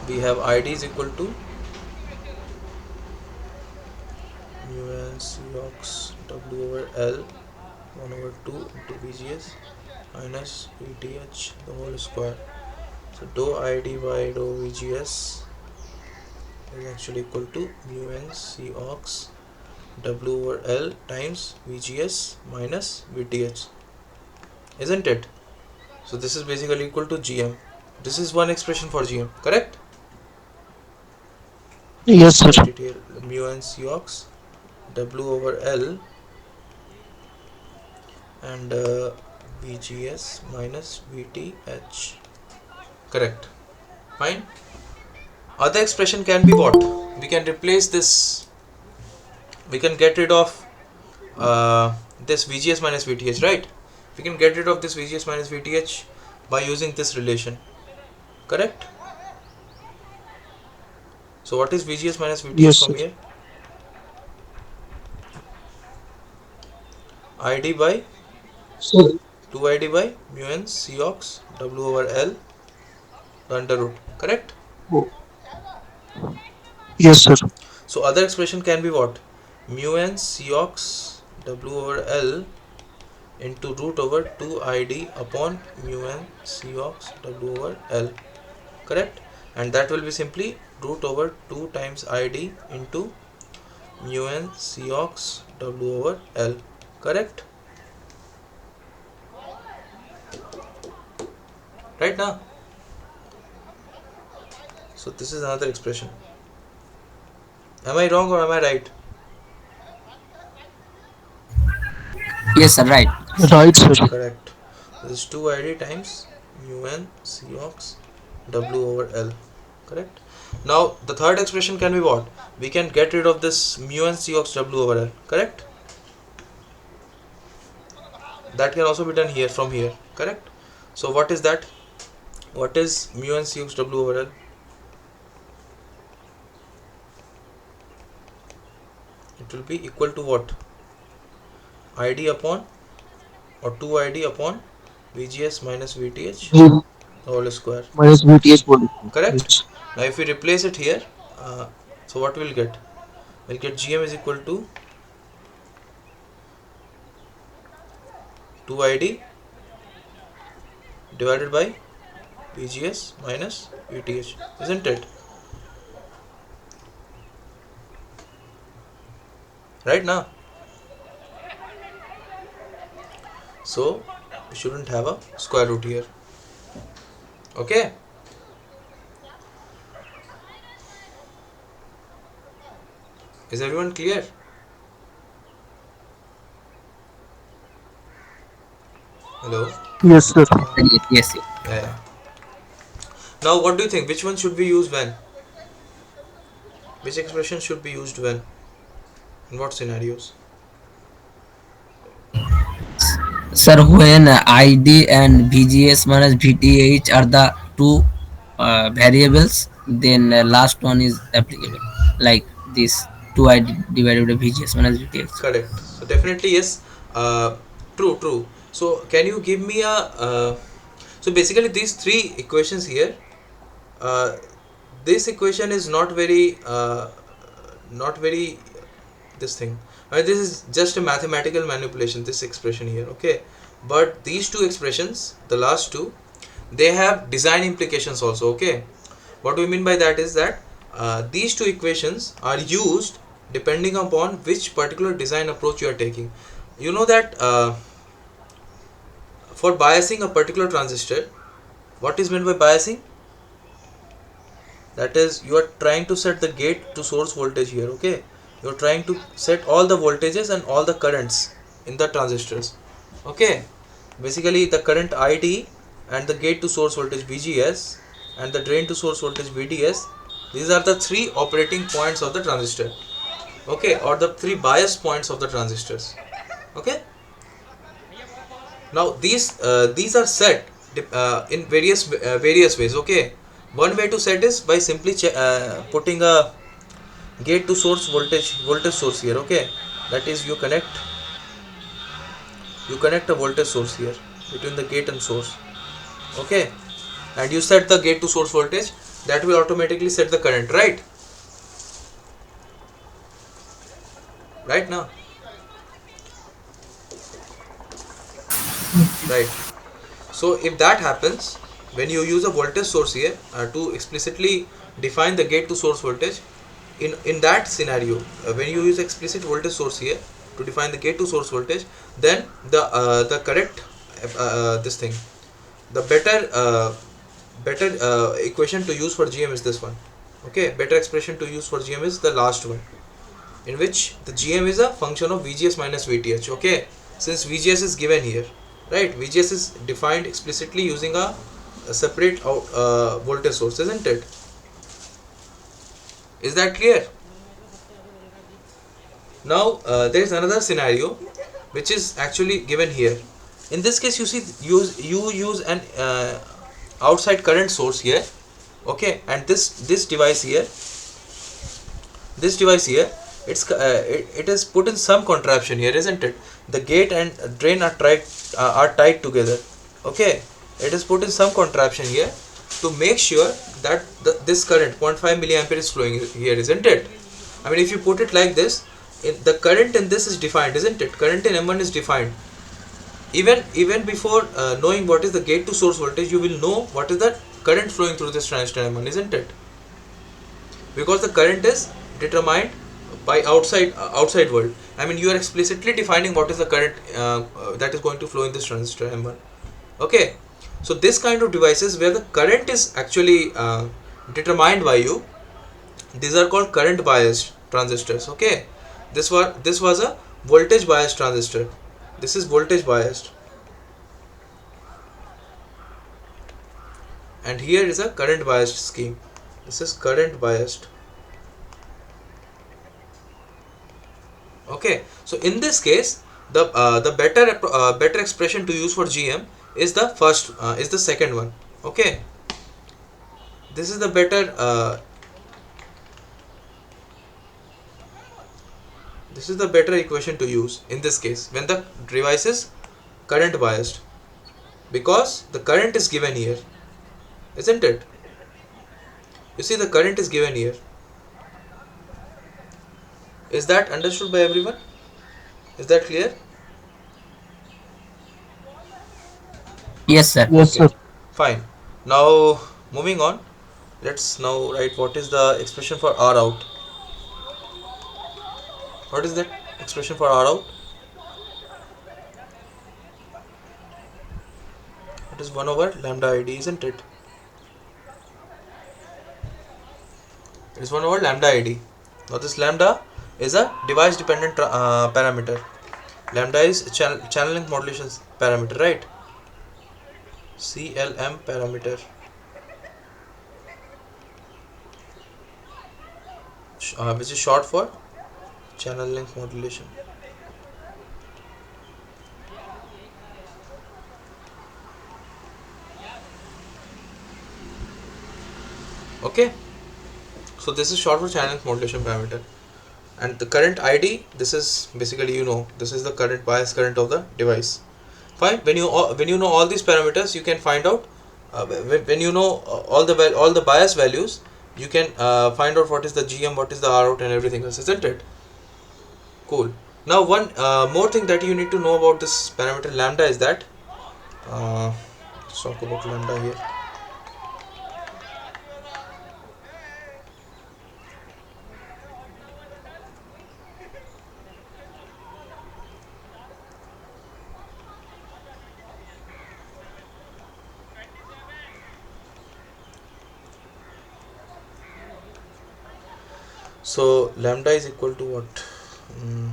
we have ID is equal to mu and C W over L 1 over 2 into VGS minus VTH the whole square. So dou ID by dou VGS is actually equal to mu n C ox W over L times VGS minus VTH, isn't it? So this is basically equal to GM. This is one expression for GM, correct? Yes, Let's sir. write it here. Mu n C ox W over L and VGS minus VTH. Correct. Fine. Other expression can be what? We can replace this. We can get rid of this VGS minus VTH, right? We can get rid of this VGS minus VTH by using this relation. Correct? So what is VGS minus VTH Yes, from sir. here? ID by So, 2ID by mu n C ox W over L under root. Correct? oh, yes, sir. So other expression can be what? Mu n C ox W over L into root over 2ID upon mu n C ox W over L. Correct? And that will be simply root over 2 times ID into mu n C ox W over L. Correct? Right now? So this is another expression. Am I wrong or am I right? Yes, sir, right. Right, sir. Correct. This is 2ID times mu n C ox W over L. Correct. Now the third expression can be what? We can get rid of this mu n C ox W over L. Correct. That can also be done here from here. Correct. So what is that? What is mu n C ox W over L? It will be equal to what? ID upon or 2ID upon VGS minus VTH V the whole square. minus VTH whole square. Correct. Yes. Now if we replace it here, so what we'll get? We'll get GM is equal to 2ID divided by VGS minus VTH, isn't it? Right now. So we shouldn't have a square root here. Okay. Is everyone clear? Hello? Yes, sir. Yes, yes, yes. Yeah, yeah. Now what do you think? Which one should be used when? Which expression should be used when? In what scenarios? Sir, when ID and VGS minus VTH are the two variables, then last one is applicable. Like this 2ID divided by VGS minus VTH. Correct. So definitely yes. True, true. So can you give me a so basically these three equations here, uh, this equation is not very this thing. This is just a mathematical manipulation, this expression here, okay? But these two expressions, the last two, they have design implications also, okay? What we mean by that is that these two equations are used depending upon which particular design approach you are taking. You know that for biasing a particular transistor, what is meant by biasing? That is, you are trying to set the gate to source voltage here. Okay, you are trying to set all the voltages and all the currents in the transistors. Okay, basically the current ID and the gate to source voltage VGS and the drain to source voltage VDS, these are the three operating points of the transistor. Okay, or the three bias points of the transistors. Okay, now these are set in various ways. Okay, one way to set is by simply putting a gate to source voltage source here. Okay, that is, you connect a voltage source here between the gate and source. Okay, and you set the gate to source voltage, that will automatically set the current, right now, right. So if that happens, when you use a voltage source here to explicitly define the gate to source voltage, in that scenario, when you use explicit voltage source here to define the gate to source voltage, then the correct this thing, the better equation to use for GM is this one. Okay, better expression to use for GM is the last one, in which the GM is a function of VGS minus VTH. Okay, since VGS is given here, right? VGS is defined explicitly using a separate voltage source, isn't it? Is that clear? Now there is another scenario which is actually given here. In this case, you see, you use an outside current source here. Okay, and this device here, it is put in some contraption here, isn't it? The gate and drain are tied together. Okay, it is put in some contraption here to make sure that this current 0.5 milliampere is flowing here, isn't it? I mean, if you put it like this, the current in this is defined, isn't it? Current in M1 is defined. Even before knowing what is the gate to source voltage, you will know what is the current flowing through this transistor M1, isn't it? Because the current is determined by outside world. I mean, you are explicitly defining what is the current that is going to flow in this transistor M1. Okay, so this kind of devices where the current is actually determined by you, these are called current biased transistors. Okay, this was a voltage biased transistor. This is voltage biased, and here is a current biased scheme. This is current biased. Okay, so in this case, the better expression to use for GM is the second one. Okay, this is the better equation to use in this case when the device is current biased, because the current is given here, isn't it? You see, the current is given here. Is that understood by everyone? Is that clear? Yes, sir. Yes, Okay, sir. fine. Now moving on, let's now write what is the expression for R out. What is that expression for R out? It is 1 over lambda ID, isn't it? It is 1 over lambda ID. Now this lambda is a device dependent parameter. Lambda is channel length modulation parameter, right? CLM parameter, which is short for channel length modulation. Okay, so this is short for channel length modulation parameter. And the current ID, this is basically, this is the current bias current of the device. Fine. When you know all these parameters, you can find out when you know all the bias values, you can find out what is the GM, what is the R out, and everything else, isn't it? Cool. Now one more thing that you need to know about this parameter lambda is that let's talk about lambda here. So lambda is equal to what? mm,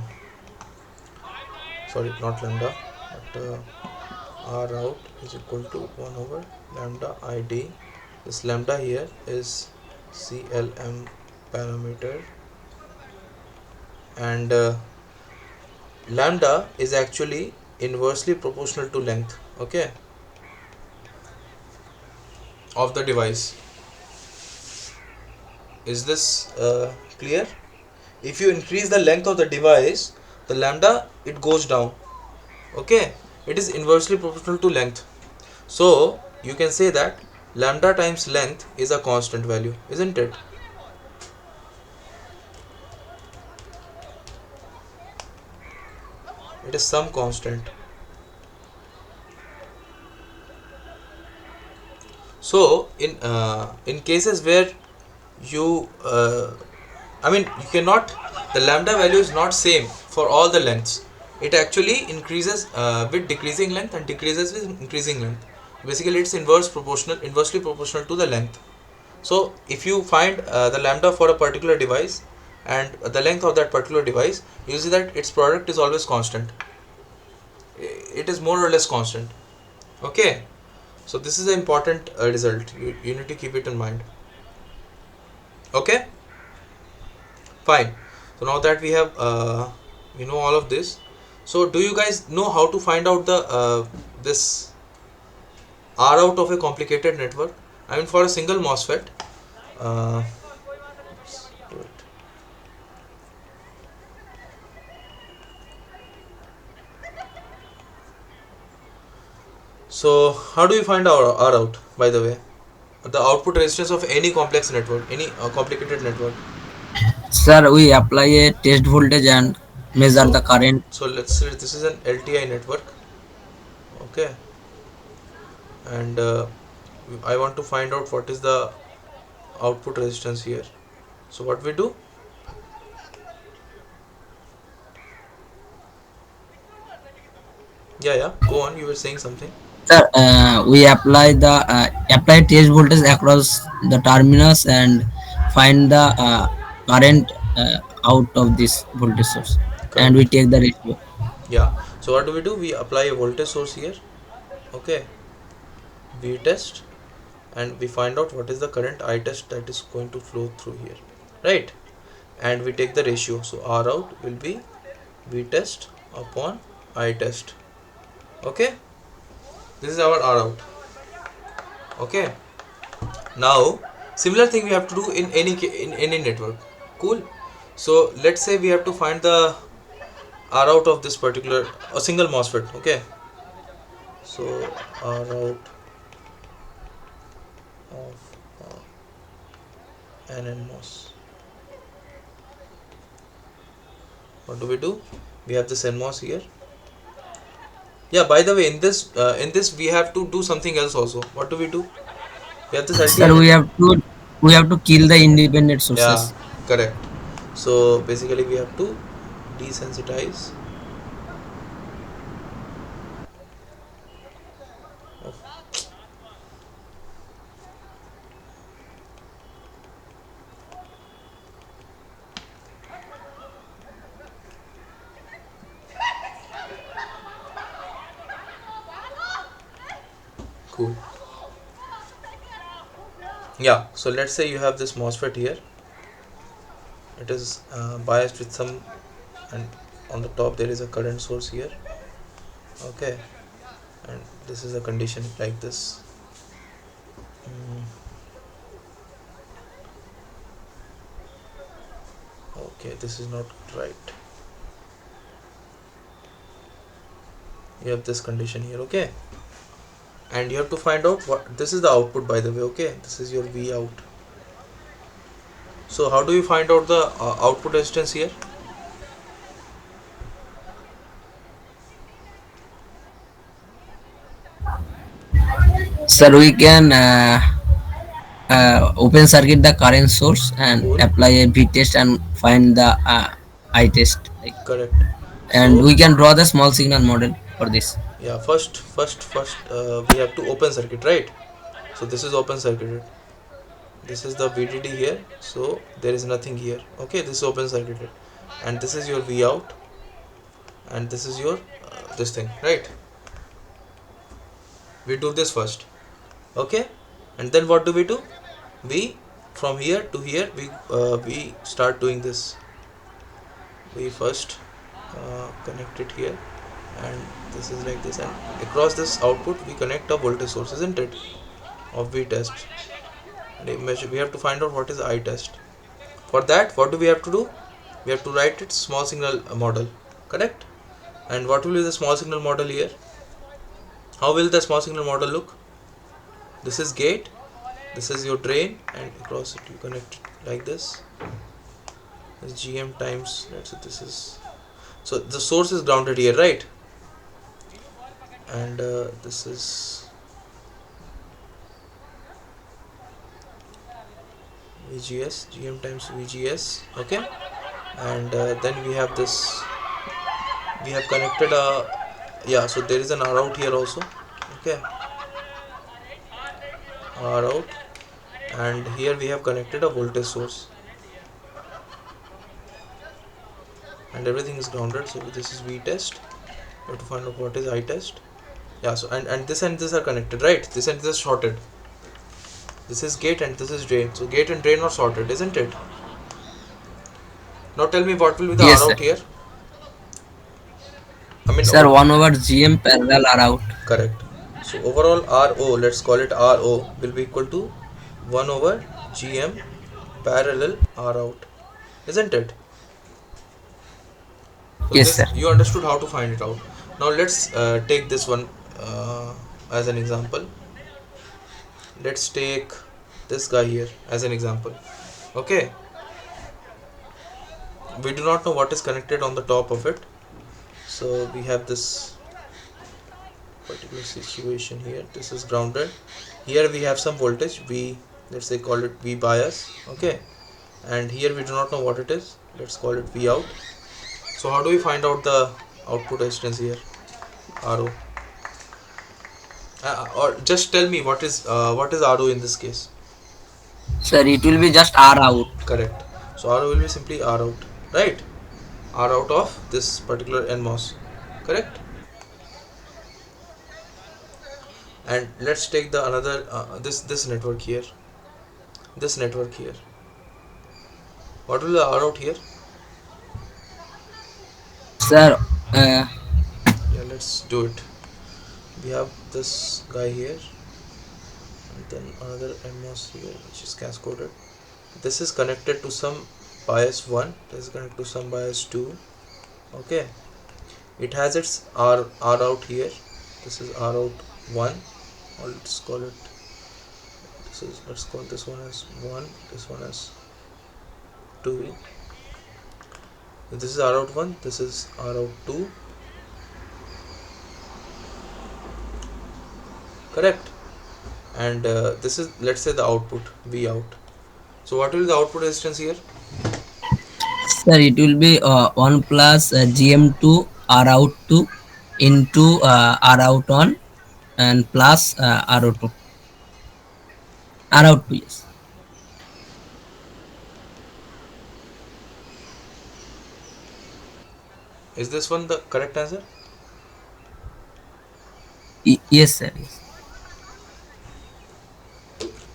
Sorry, not lambda, but r out is equal to 1 over lambda id. This lambda here is clm parameter, and lambda is actually inversely proportional to length, okay, of the device. Is this clear? If you increase the length of the device, the lambda, it goes down, okay. It is inversely proportional to length. So you can say that lambda times length is a constant value, isn't it? It is some constant. So in cases where you I mean, you cannot, the lambda value is not same for all the lengths. It actually increases with decreasing length and decreases with increasing length. Basically it's inversely proportional to the length. So if you find the lambda for a particular device and the length of that particular device, you see that its product is always constant. It is more or less constant, okay. So this is an important result. You need to keep it in mind, okay. Fine. So now that we have we know all of this, so do you guys know how to find out the this R out of a complicated network? I mean, for a single MOSFET, uh, let's do it. So how do you find R out, by the way? The output resistance of any complex network, any complicated network. Sir, we apply a test voltage and measure So the current. so let's say this is an LTI network, okay, and I want to find out what is the output resistance here. So what we do? Yeah, yeah. Go on. You were saying something. Sir, we apply test voltage across the terminals and find the current out of this voltage source, and we Correct. take the ratio. Yeah. So what do? We apply a voltage source here. Okay. We test and we find out what is the current I test that is going to flow through here, right? And we take the ratio. So R out will be V test upon I test. Okay. This is our R out. Okay. Now similar thing we have to do in any network. Cool. So let's say we have to find the R out of this particular a single MOSFET. Okay. So R out of an NMOS. What do? We have this NMOS here. Yeah. By the way, in this we have to do something else also. What do? We have this LTI Sir, network. we have to kill the independent Yeah. sources. Correct. So basically we have to desensitize. Oh, cool. Yeah. So let's say you have this MOSFET here. It is biased with some, and on the top there is a current source here. Okay. And this is a condition like this. Mm, okay. This is not right. You have this condition here. Okay. And you have to find out what this is the output, by the way. Okay. This is your V out. So how do you find out the output resistance here? Sir, we can open circuit the current source and Cool. apply a V test and find the I test. Like, Correct. and So we can draw the small signal model for this. yeah, first we have to open circuit, right? So this is open circuited. this is the VDD here, so there is nothing here. Okay, this is open circuited, and this is your V out, and this is your this thing, right? We do this first. Okay, and then what do? We from here to here we start doing this. We first connect it here, and this is like this, and across this output we connect a voltage source, isn't it, of V test. And we have to find out what is I test. For that, what do we have to do? We have to write its small signal model, correct? And what will be the small signal model here? How will the small signal model look? This is gate, this is your drain, and across it you connect it like this. This GM times, let's say this is, so the source is grounded here, right? And this is VGS, GM times VGS, okay? And then we have this, we have connected a, yeah, so there is an R out here also, okay? R out, and here we have connected a voltage source, and everything is grounded. So this is V test. We have to find out what is I test. Yeah, so and this are connected, right? This and this is shorted. This is gate and this is drain. So gate and drain are sorted, isn't it? Now tell me what will be the R Yes, sir. out here. I mean, Sir, 1 over GM parallel are out. correct. So overall RO, let's call it RO, will be equal to 1 over GM parallel R out, isn't it? So Yes, this sir. you understood how to find it out. Now let's take this one as an example. Let's take this guy here as an example. Okay, we do not know what is connected on the top of it, so we have this particular situation here. This is grounded. Here we have some voltage V, let's say call it V bias. Okay, and here we do not know what it is. Let's call it V out. So how do we find out the output resistance here? RO. Or just tell me what is RO in this case. Sir, it will be just R out. Correct. So RO will be simply R out, right? R out of this particular NMOS, correct? And let's take the another this network here. This network here. What will the R out here? Sir, Yeah, let's do it. We have this guy here, and then another NMOS here, which is cascoded. This is connected to some bias 1. This is connected to some bias 2. Okay, it has its R out here. This is R out 1, or let's call it, let's call this one as 1, this one as 2. This is R out 1, this is R out 2, correct? And this is, let's say, the output V out. So what will be the output resistance here? sir, it will be 1 plus GM2 R out 2 into R out 1 and plus R out 2. R out 2, yes. Is this one the correct answer? Yes, sir. Yes.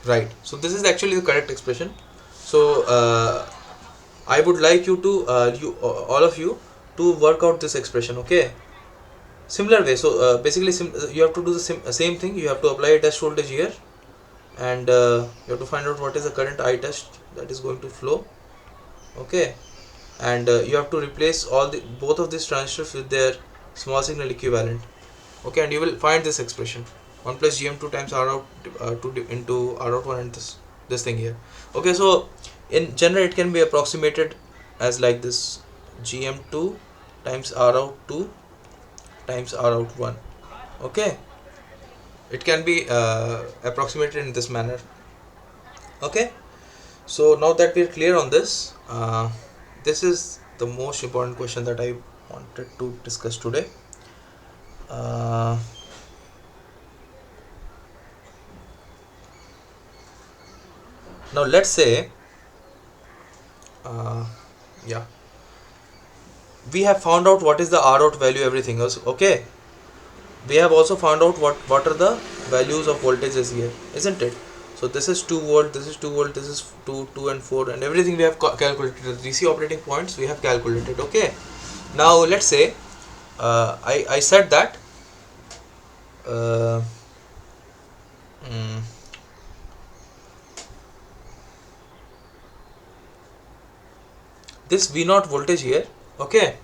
Right. So this is actually the correct expression. So I would like you to all of you to work out this expression. Okay. Similar way. So basically, you have to do the same thing. You have to apply a test voltage here, and you have to find out what is the current I test that is going to flow. Okay. And you have to replace both of these transistors with their small signal equivalent. Okay, and you will find this expression, 1 plus gm2 times r out 2 into r out 1, and this thing here. Okay, so in general it can be approximated as like this: gm2 times r out 2 times r out 1. Okay, it can be approximated in this manner. Okay, so now that we're clear on this, this is the most important question that I wanted to discuss today. uh, Now let's say, uh, yeah, we have found out what is the R out value, everything else. Okay, we have also found out what are the values of voltages here, isn't it? So this is 2 volt, this is 2 volt, this is 2 and 4, and everything we have calculated. The DC operating points we have calculated. Okay, now let's say, I said that, uh, mm, this V0 voltage here, okay,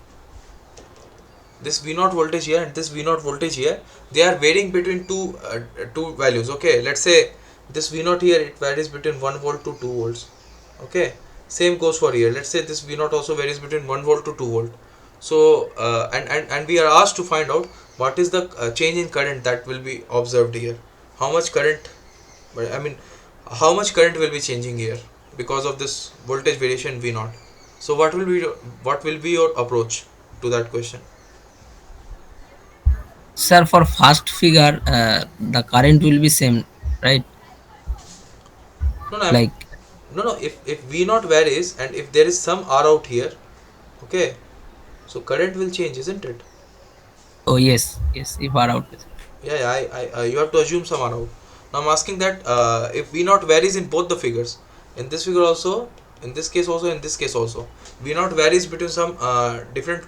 this V0 voltage here and this V0 voltage here, they are varying between two values. Okay, let's say this V0 here, it varies between 1 volt to 2 volts. Okay, same goes for here. Let's say this V0 also varies between 1 volt to 2 volt. So and we are asked to find out what is the change in current that will be observed here. How much current, I mean, how much current will be changing here because of this voltage variation V0. So what will be your approach to that question? Sir, for first figure, the current will be same, right? No, no, Like, no. If V0 varies and if there is some R out here, okay, so current will change, isn't it? oh yes, yes, if are out. Yeah, yeah. You have to assume some R out. Now I'm asking that, if V0 varies in both the figures, in this figure also, in this case also, in this case also, V0 varies between some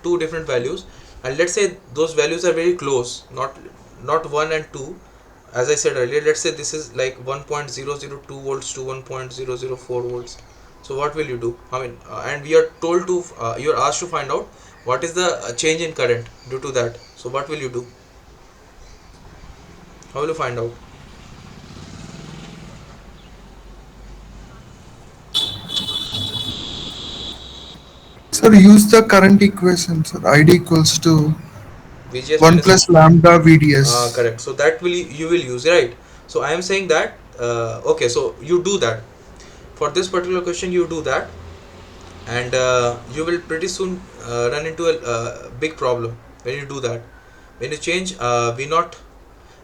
two different values, and let's say those values are very close, not 1 and 2. As I said earlier, let's say this is like 1.002 volts to 1.004 volts. So what will you do? I mean, and we are told to, you are asked to find out what is the change in current due to that. So what will you do? How will you find out? Sir, use the current equation, sir. ID equals to VGS 1 minus, plus lambda VDS. correct. So that will you will use, right? So I am saying that, okay. So you do that for this particular question. You do that, and you will pretty soon run into a big problem when you do that. When you change V naught,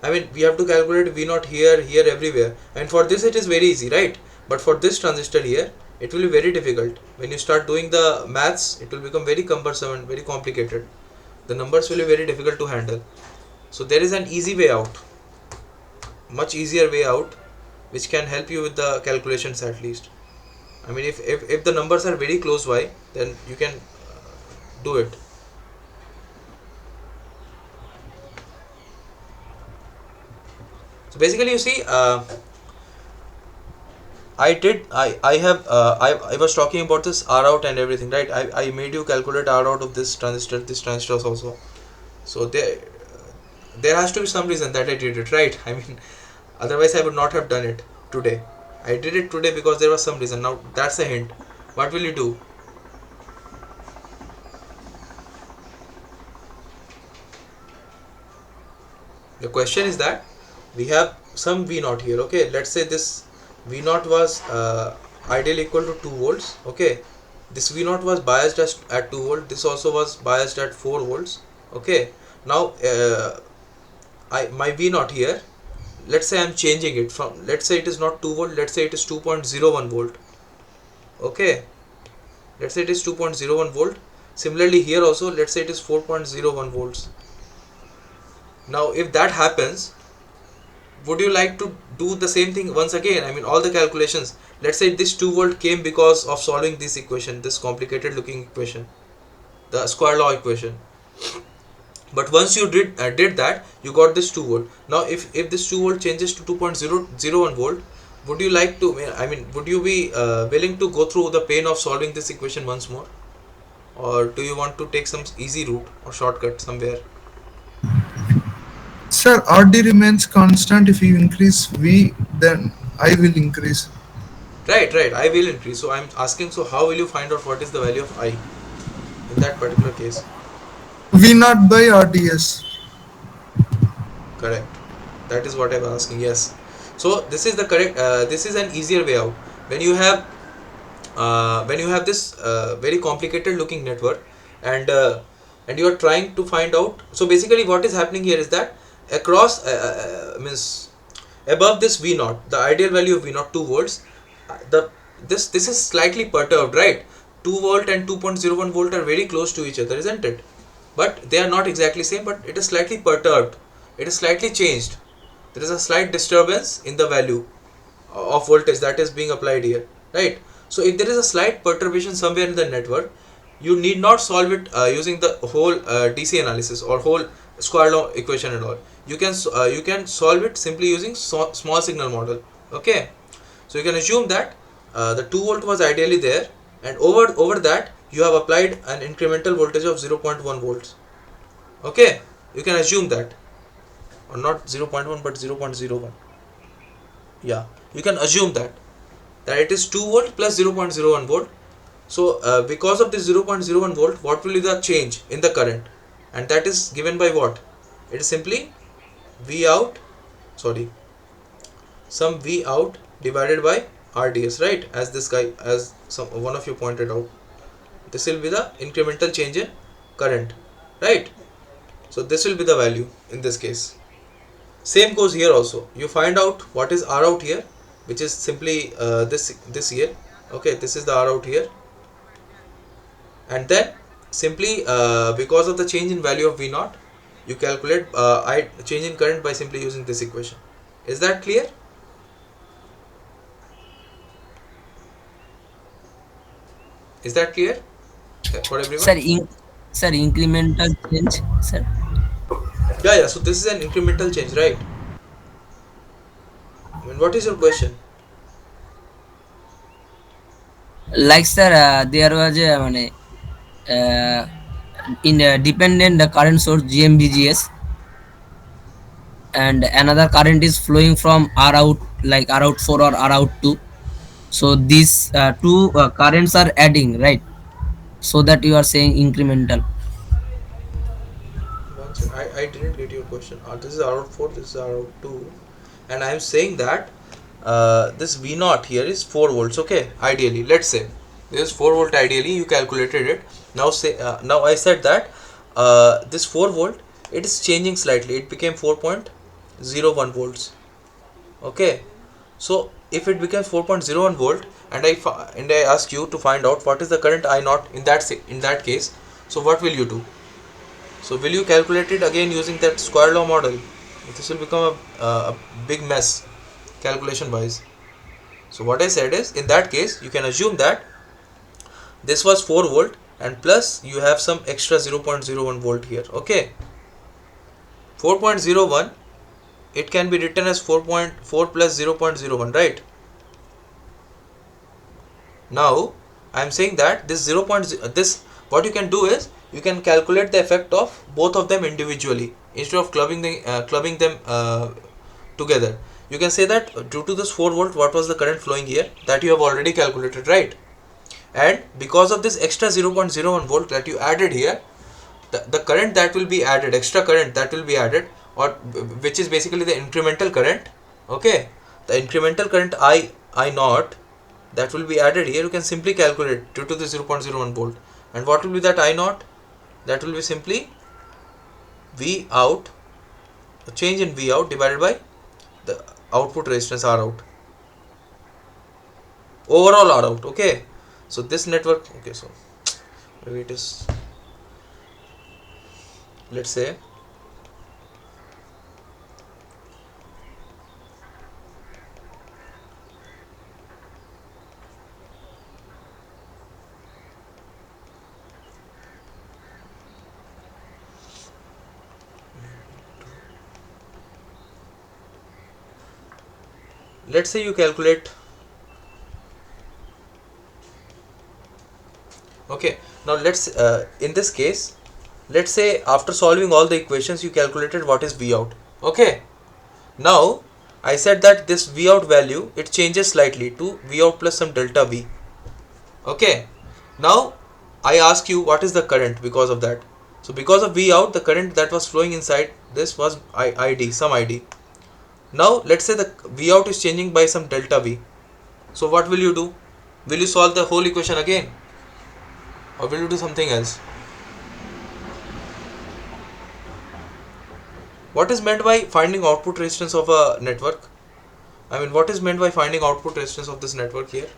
I mean, we have to calculate V naught here, here, everywhere. And for this, it is very easy, right? But for this transistor here, it will be very difficult. When you start doing the maths, it will become very cumbersome and very complicated. The numbers will be very difficult to handle. So there is an easy way out, much easier way out, which can help you with the calculations at least. I mean, if the numbers are very close by, then you can do it. So basically, you see, I was talking about this R out and everything, right? I made you calculate R out of this transistor also. So there has to be some reason that I did it, right? I mean, otherwise I would not have done it today. I did it today because there was some reason. Now that's a hint. What will you do? The question is that we have some V naught here. Okay, let's say this V naught was ideally equal to 2 volts. Okay, this V naught was biased at 2 volt. This also was biased at 4 volts. Okay, now I my V naught here, let's say I'm changing it from, let's say it is not 2 volt, let's say it is 2.01 volt. Okay, let's say it is 2.01 volt. Similarly here also, let's say it is 4.01 volts. Now if that happens, would you like to do the same thing once again? I mean, all the calculations, let's say this 2 volt came because of solving this equation, this complicated looking equation, the square law equation. But once you did that, you got this 2 volt. Now if this 2 volt changes to 2.001 volt, would you like to, I mean, would you be willing to go through the pain of solving this equation once more, or do you want to take some easy route or shortcut somewhere? Sir, RD remains constant. If you increase V, then I will increase. Right, I will increase. So I'm asking, so how will you find out what is the value of I in that particular case? V naught by RDS. Correct. That is what I'm asking. Yes. So this is the correct. This is an easier way out. When you have this very complicated looking network, and you are trying to find out. So basically, what is happening here is that across means above this V naught, the ideal value of V naught 2 volts. the this is slightly perturbed, right? 2 volt and 2.01 volt are very close to each other, isn't it? But they are not exactly same, but it is slightly perturbed, it is slightly changed. There is a slight disturbance in the value of voltage that is being applied here, right? So if there is a slight perturbation somewhere in the network, you need not solve it using the whole DC analysis or whole square law equation and all. You can solve it simply using small signal model. Okay, so you can assume that the 2 volt was ideally there, and over that you have applied an incremental voltage of 0.1 volts. Okay, you can assume that, or not 0.1 but 0.01. Yeah, you can assume that it is 2 volt plus 0.01 volt. So because of this 0.01 volt, what will be the change in the current? And that is given by what? It is simply V out, sorry, some V out divided by RDS, right? As this guy, as one of you pointed out, this will be the incremental change in current, right? So this will be the value in this case. Same goes here also. You find out what is R out here, which is simply this here. Okay, this is the R out here, and then simply because of the change in value of V naught, you calculate I change in current by simply using this equation. Is that clear? Is that clear for everyone? Sir, sir, incremental change, sir. Yeah, yeah. So this is an incremental change, right? I mean, what is your question? Like sir, there was a uh, in a dependent current source GMBGS, and another current is flowing from R out, like R out 4 or R out 2. So these two currents are adding, right? So that you are saying incremental. I didn't get your question. This is R out 4, this is R out 2, and I am saying that this V naught here is 4 volts. Okay, ideally, let's say this is 4 volt. Ideally, you calculated it. Now I said that this 4 volt, it is changing slightly. It became 4.01 volts. Okay, so if it becomes 4.01 volt, and I ask you to find out what is the current I naught in that case, so what will you do? So will you calculate it again using that square law model? This will become a big mess calculation wise. So what I said is, in that case you can assume that this was 4 volt and plus you have some extra 0.01 volt here. Okay, 4.01, it can be written as 4.4 plus 0.01, right? Now I am saying that this 0.0, this, what you can do is you can calculate the effect of both of them individually instead of clubbing them together. You can say that due to this 4 volt, what was the current flowing here, that you have already calculated, right? And because of this extra 0.01 volt that you added here, the current that will be added, extra current that will be added, or which is basically the incremental current. Okay, the incremental current I naught that will be added here, you can simply calculate due to the 0.01 volt. And what will be that I naught? That will be simply V out, the change in V out divided by the output resistance R out, overall R out. Okay, so this network, okay, so maybe it is, let's say, let's say you calculate. Okay, now let's in this case, let's say after solving all the equations you calculated what is V out. Okay, now I said that this V out value, it changes slightly to V out plus some delta V. Okay, now I ask you what is the current because of that. So because of V out, the current that was flowing inside this was ID, some ID. Now let's say the V out is changing by some delta V. So what will you do? Will you solve the whole equation again, or will you do something else? What is meant by finding output resistance of a network? I mean, what is meant by finding output resistance of this network here?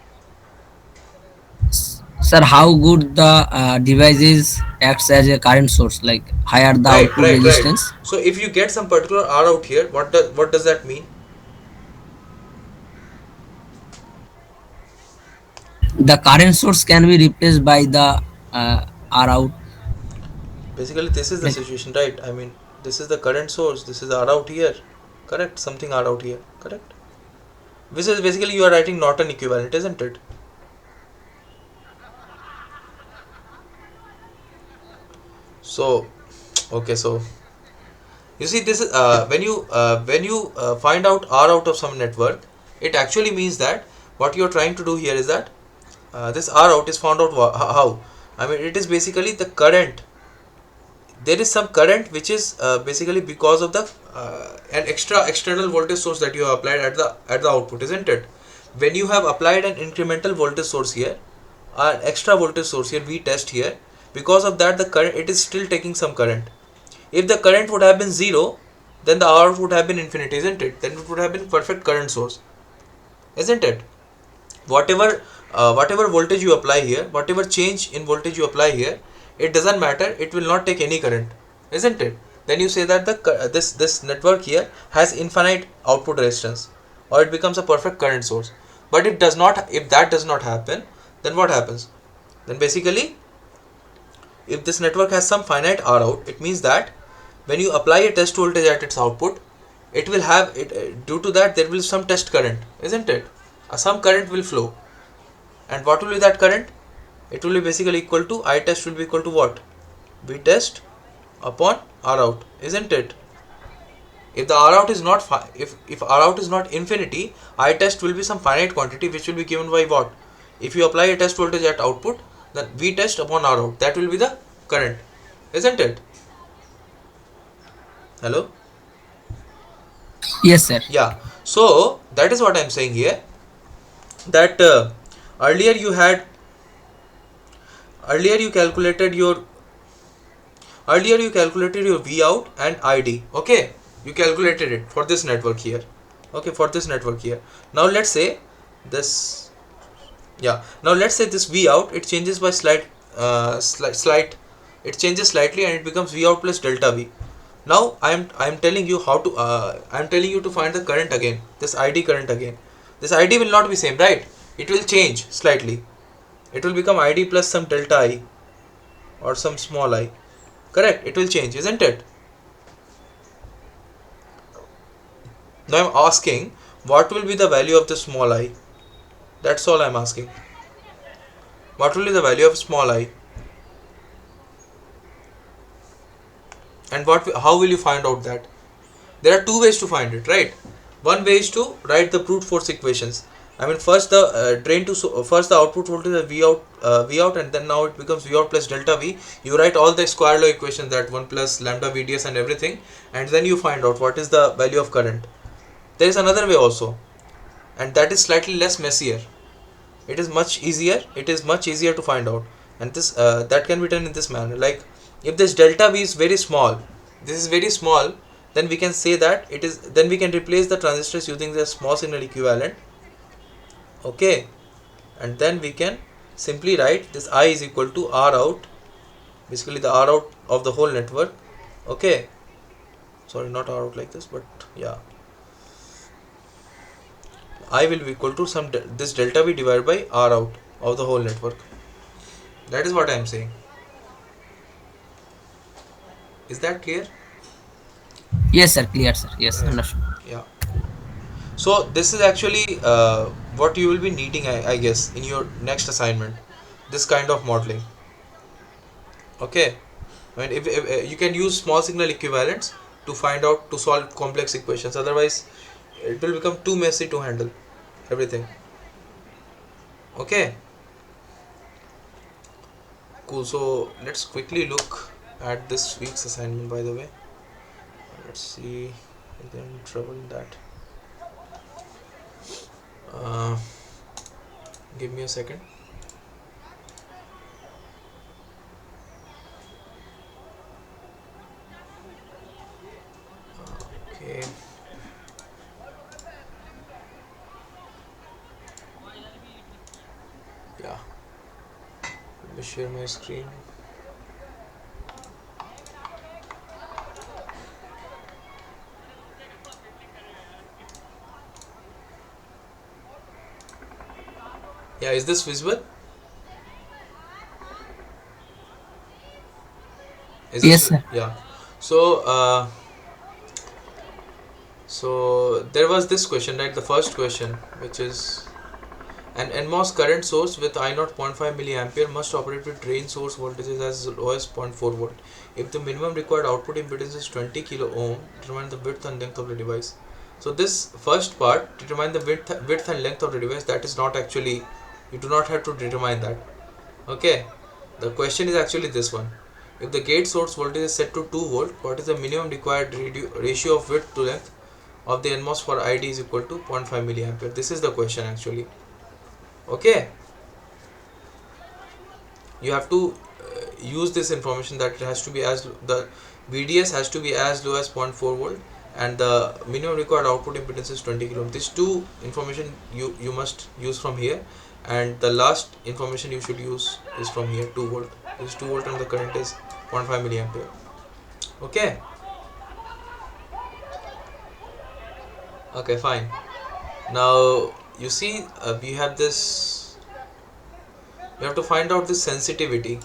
Sir, how good the device is acts as a current source, like higher the Right, output right, right. resistance. So if you get some particular R out here, what does that mean? The current source can be replaced by the R out. Basically, this is the Like situation, right? I mean, this is the current source. This is R out here, correct? Something R out here, correct? This is basically you are writing Norton equivalent, isn't it? So, okay, so you see, this is when you find out R out of some network, it actually means that what you are trying to do here is that this R out is found out how. I mean, it is basically the current. There is some current which is basically because of the an extra external voltage source that you have applied at the output, isn't it? When you have applied an incremental voltage source here, an extra voltage source here, V test here, because of that the current, it is still taking some current. If the current would have been zero, then the R would have been infinity, isn't it? Then it would have been perfect current source, isn't it? Whatever voltage you apply here, whatever change in voltage you apply here, it doesn't matter, it will not take any current, isn't it? Then you say that this network here has infinite output resistance, or it becomes a perfect current source. But it does not. If that does not happen, then what happens? Then basically, if this network has some finite R out, it means that when you apply a test voltage at its output, it will have it due to that there will be some test current, isn't it? Some current will flow. And what will be that current? It will be basically equal to I test will be equal to what? V test upon R out, isn't it? If the R out is not if R out is not infinity, I test will be some finite quantity which will be given by what? If you apply a test voltage at output, then V test upon R out, that will be the current, isn't it? Hello? yes, sir. Yeah. So that is what I'm saying here. That earlier you had earlier you calculated your earlier you calculated your V out and ID. Okay, you calculated it for this network here. Okay, for this network here. Now let's say this. Yeah. Now let's say this V out, it changes by slight. It changes slightly and it becomes V out plus delta V. Now I'm telling you how to I'm telling you to find the current again. This ID current again. This ID will not be same, right? It will change slightly. It will become ID plus some delta I or some small I. Correct? It will change, isn't it? Now I'm asking what will be the value of the small I? That's all I'm asking. What will be the value of small I? And how will you find out that? There are two ways to find it, right? One way is to write the brute force equations. I mean, first the first the output voltage is V out, and then now it becomes V out plus delta V. You write all the square law equations, that 1 plus lambda VDS and everything, and then you find out what is the value of current. There is another way also, and that is slightly less messier. It is much easier. It is much easier to find out, and this that can be done in this manner. Like, if this delta V is very small, this is very small, then we can say that it is. Then we can replace the transistors using the small signal equivalent. Okay, and then we can simply write this I is equal to R out, basically the R out of the whole network. Okay, sorry, not R out like this, but yeah, I will be equal to this delta V divided by R out of the whole network. That is what I am saying. Is that clear? Yes, sir. Clear, sir. Yes, Right. understood. Yeah. So this is actually what you will be needing, I guess, in your next assignment. This kind of modeling. Okay. I mean, if you can use small signal equivalents to find out to solve complex equations. Otherwise, it will become too messy to handle everything. Okay. Cool. So let's quickly look at this week's assignment. By the way, let's see if there's any trouble in that. Uh, Give me a second. Okay. me share my screen. Yeah, is this visible? Is this Yes, sir. yeah? So there was this question, right? The first question, which is an NMOS current source with I 0 zero point 0.5 milliampere must operate with drain source voltages as low as 0.4 volt. If the minimum required output impedance is 20 kilo ohm, determine the width and length of the device. So this first part, determine the width and length of the device, that is not actually, you do not have to determine that. Okay, the question is actually this one. If the gate source voltage is set to 2 volt, what is the minimum required ratio of width to length of the NMOS for ID is equal to zero point 0.5 milliampere? This is the question actually. Okay, you have to use this information that it has to be as the VDS has to be as low as zero point 0.4 volt and the minimum required output impedance is 20 kilo ohm. These two information you must use from here, and the last information you should use is from here, 2 volt. This is 2 volt and the current is 0.5 milliampere. Okay, okay, fine. Now you see, we have this, you have to find out the sensitivity.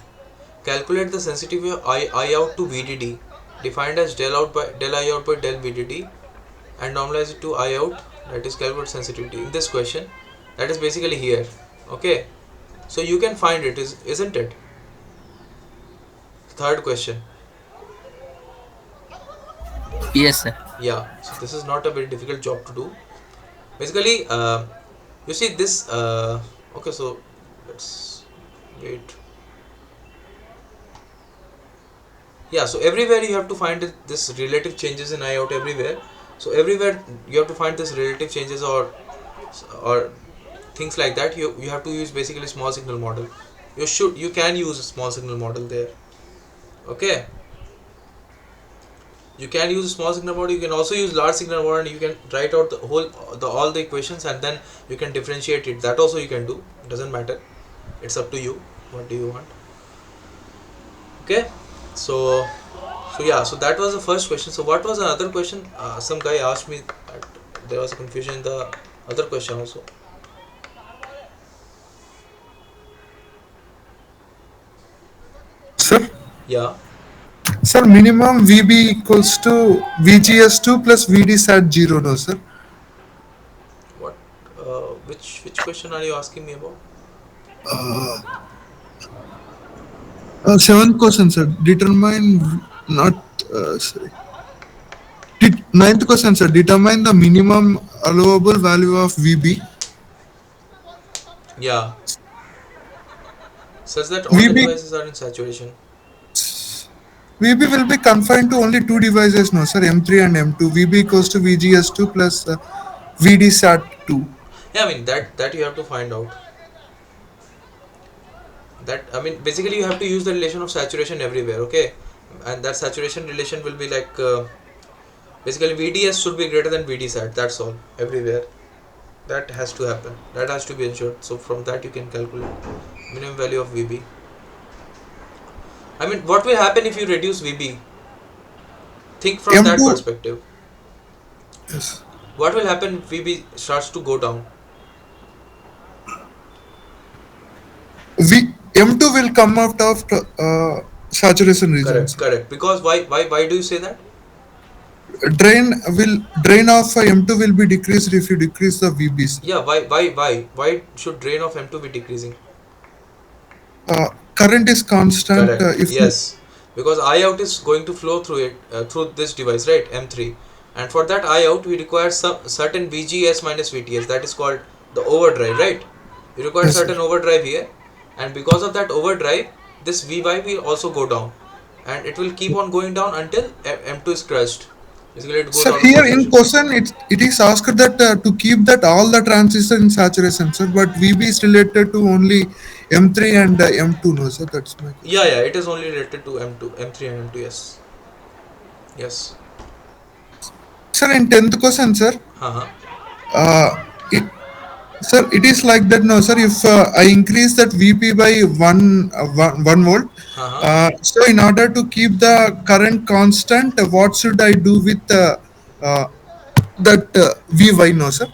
Calculate the sensitivity of I out to VDD, defined as del I out by del VDD, and normalize it to I out, that is calculate sensitivity in this question, that is basically here. Okay, so you can find it, isn't it? Third question. Yes, sir. Yeah, so this is not a very difficult job to do. Basically, you see this. Okay, so let's wait. Yeah, so everywhere you have to find this relative changes in I out everywhere. So everywhere you have to find this relative changes or things like that. You have to use basically small signal model. You can use a small signal model there. Okay, you can use a small signal model. You can also use large signal model, and you can write out the all the equations, and then you can differentiate it. That also you can do. It doesn't matter. It's up to you. What do you want? Okay, so yeah, so that was the first question. So what was another question? Some guy asked me that there was a confusion in the other question also. Sir, Yeah. sir, minimum VB equals to VGS2 plus VD sat 0, no, sir? What? Which question are you asking me about? Seventh question, sir. Determine, not, sorry. Ninth question, sir. Determine the minimum allowable value of VB. Yeah. Such that all the VB, devices are in saturation. VB will be confined to only two devices, no, sir. M3 and M2. VB equals to VGS2 plus VD sat 2. Yeah, I mean that you have to find out. That, I mean, basically you have to use the relation of saturation everywhere. Okay, and that saturation relation will be like basically VDS should be greater than VD sat. That's all everywhere. That has to happen. That has to be ensured. So from that you can calculate minimum value of VB. I mean, what will happen if you reduce VB? Think from that M2, perspective. yes. What will happen if VB starts to go down? M2 will come out of saturation region, Correct, sir. correct. Because why do you say that? Drain of M2 will be decreased if you decrease the VB, sir. Yeah, why should drain of M2 be decreasing? Current is constant. Correct. If you, Yes, because I out is going to flow through it through this device, right? M3, and for that I out we require some certain VGS minus VTS. That is called the overdrive, right? We require yes, sir. certain overdrive here, and because of that overdrive, this VY will also go down, and it will keep on going down until M2 is crushed. Basically, it goes Sir, out of here in operation. question, it is asked that to keep that all the transistors in saturation, sir. But VB is related to only M3 and M2, no, sir. That's my Yeah, question. yeah, it is only related to M2, M3 and M2. Yes, yes. Sir, in tenth question, sir. Uh huh. Uh, Sir, it is like that now, sir. If I increase that VP by 1 volt, Uh-huh. so in order to keep the current constant, what should I do with uh, that VY now, sir?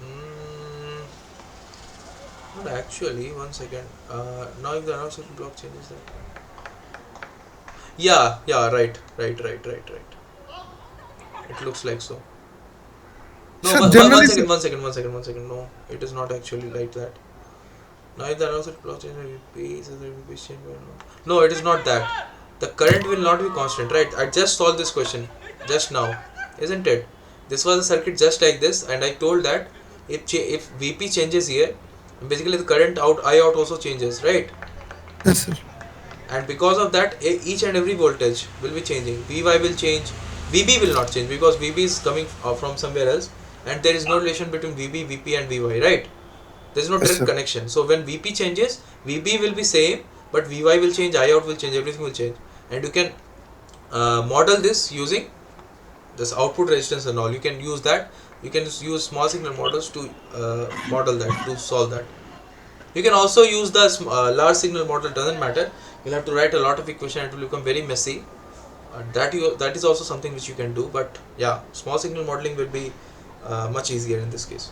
Mm, not actually. One second. Now if the analog block changes that. Yeah, yeah, right. It looks like so. No, Sir, one generally, sir. second, one second. No, it is not actually like that. Now if the analog block changes, VP change. No, it is not that. The current will not be constant, right? I just solved this question just now, isn't it? This was a circuit just like this, and I told that if VP changes here, basically the current out I out also changes, right? Yes, sir. And because of that, each and every voltage will be changing. Vy will change, Vb will not change because Vb is coming from somewhere else, and there is no relation between Vb, Vp, and Vy, right? There is no Yes, direct sir. connection. So when Vp changes, Vb will be same, but Vy will change, I out will change, everything will change, and you can model this using this output resistance and all. You can use that. You can use small signal models to model that, to solve that. You can also use the large signal model. Doesn't matter. You'll have to write a lot of equation. It will become very messy. That is also something which you can do. But yeah, small signal modeling will be much easier in this case.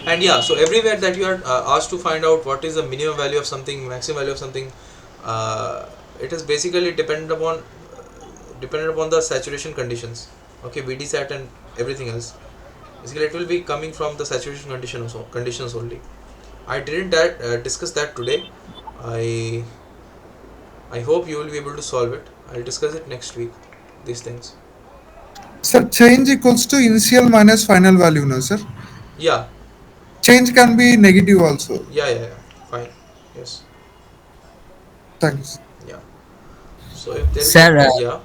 And yeah, so everywhere that you are asked to find out what is the minimum value of something, maximum value of something, it is basically dependent upon the saturation conditions. Okay, VD sat and everything else. Basically, it will be coming from the saturation conditions only. I didn't discuss that today. I I hope you will be able to solve it. I'll discuss it next week. These things. Sir, change equals to initial minus final value now, sir. Yeah, Change can be negative also. yeah. Fine. Yes. Thanks. Yeah. So if there is a Sir, yeah,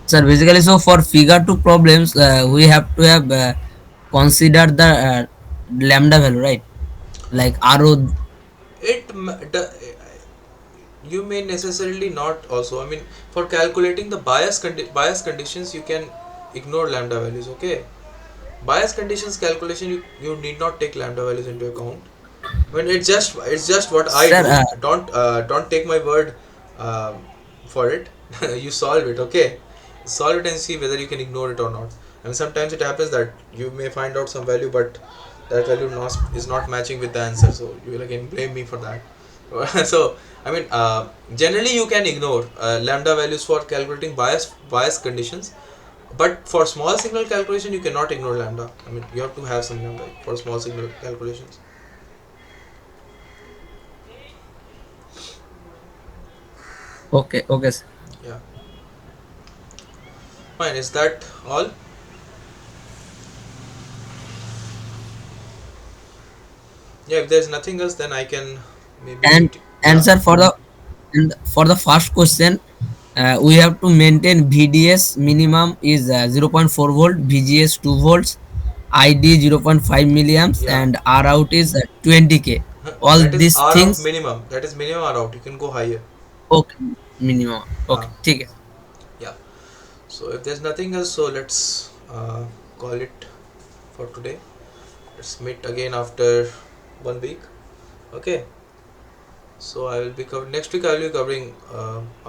sir, basically, so for figure two problems, we have to have considered the lambda value, right? Like RO. it you may necessarily not also. I mean, for calculating the bias conditions, you can ignore lambda values. Okay, bias conditions calculation, you need not take lambda values into account. I mean, it's just what I Sir, do. Don't take my word um, for it. You solve it, okay? Solve it and see whether you can ignore it or not. And sometimes it happens that you may find out some value, but that value is not matching with the answer. So you will again blame me for that. So I mean, generally you can ignore lambda values for calculating bias conditions, but for small signal calculation you cannot ignore lambda. I mean, you have to have some lambda for small signal calculations. okay, okay, sir. Yeah. Fine, is that all? Yeah, if there's nothing else, then I can maybe And meet. Yeah, answer for the first question, we have to maintain VDS minimum is 0.4 volt, VGS 2 volts, ID 0.5 milliamps, yeah. and R out is 20k. All That is these R out things. minimum. That is minimum R out. You can go higher. Okay, minimum. Uh, Okay, ठीक है. yeah. So if there's nothing else, so let's call it for today. Let's meet again after 1 week. Okay. So I will be covering next week. I will be covering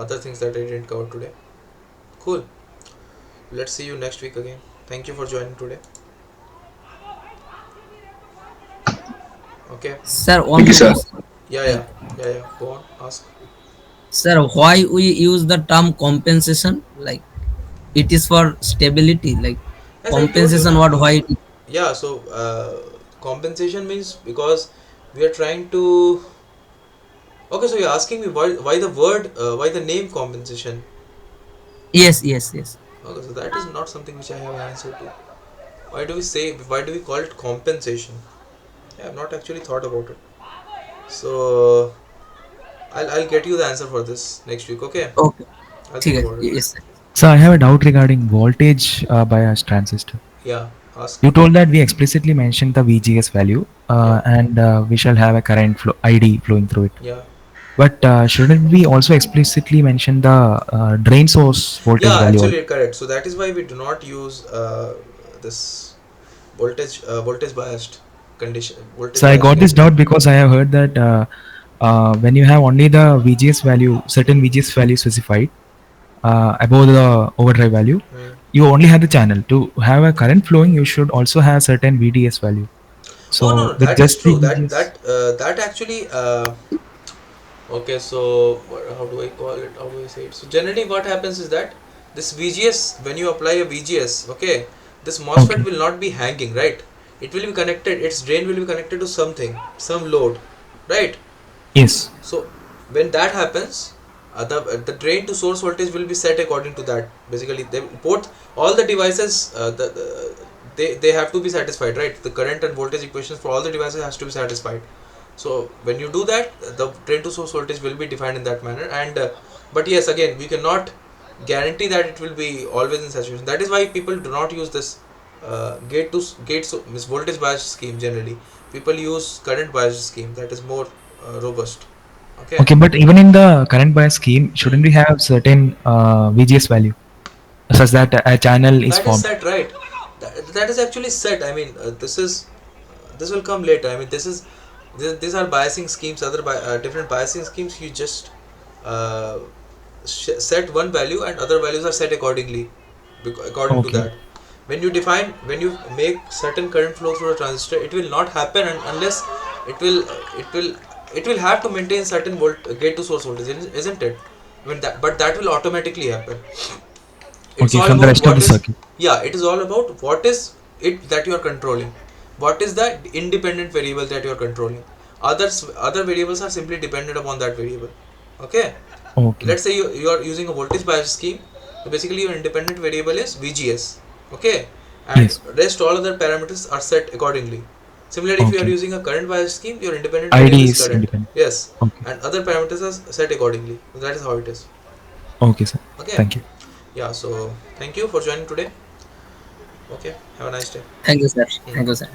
other things that I didn't cover today. Cool. Let's see you next week again. Thank you for joining today. Okay. Sir, one Thank you, more sir. question. Yeah, Like, yeah. Go on. Ask. sir, why we use the term compensation? Like, it is for stability. Like, As I told you, compensation. na. What? Why? Yeah. So compensation means because we are trying to. Okay. So you're asking me why the word why the name compensation. Yes, yes, yes. Okay. So that is not something which I have an answer to. Why do we call it compensation? Yeah, I've not actually thought about it. So I'll get you the answer for this next week. Okay. Okay, I'll ठीक think है. about it. Yes, sir. So I have a doubt regarding voltage bias transistor. Yeah. Ask. You told that we explicitly mentioned the VGS value, Yeah. and we shall have a current flow ID flowing through it. Yeah. But shouldn't we also explicitly mention the drain source voltage Yeah, value? actually correct. So that is why we do not use this voltage biased condition, voltage So I biased got this label. doubt because I have heard that when you have only the VGS value, certain VGS value specified above the overdrive value, Hmm. you only have the channel. To have a current flowing, you should also have certain VDS value. Oh no, So no, with that is just the true. VGS, That actually okay. So how do I call it? How do I say it? So generally, what happens is that this VGS, when you apply a VGS, okay, this MOSFET okay, will not be hanging, right? It will be connected. Its drain will be connected to something, some load, right? yes, So when that happens, the drain to source voltage will be set according to that. Basically, they both all the devices they have to be satisfied, right? The current and voltage equations for all the devices has to be satisfied. So when you do that, the drain to source voltage will be defined in that manner. And but yes, again, we cannot guarantee that it will be always in saturation. That is why people do not use this gate so this voltage bias scheme. Generally, people use current bias scheme, that is more robust. Okay. okay. But even in the current bias scheme, Hmm. shouldn't we have certain VGS value such that a channel is That is formed? set, right? That is actually set. I mean, this will come later. I mean, these are biasing schemes. Different biasing schemes. You just uh, set one value, and other values are set accordingly, according to Okay, that. When you make certain current flow through a transistor, it will not happen unless it will it will it will have to maintain certain gate to source voltage, isn't it? I mean that, but that will automatically happen. It's okay, all from the about rest of what the is, circuit. yeah, it is all about what is it that you are controlling, what is the independent variable that you are controlling. Other variables are simply dependent upon that variable. Okay. Okay, Let's say you are using a voltage bias scheme, so basically your independent variable is VGS. Okay. And yes, rest all other parameters are set accordingly. Similarly, if you are okay. using a current bias scheme, your independent variable ID is is current. independent. Yes. Okay, And other parameters are set accordingly. So that is how it is. okay, sir. Okay. Thank you. Yeah, so thank you for joining today. Okay, have a nice day. Thank you, sir. Hmm. Thank you, sir.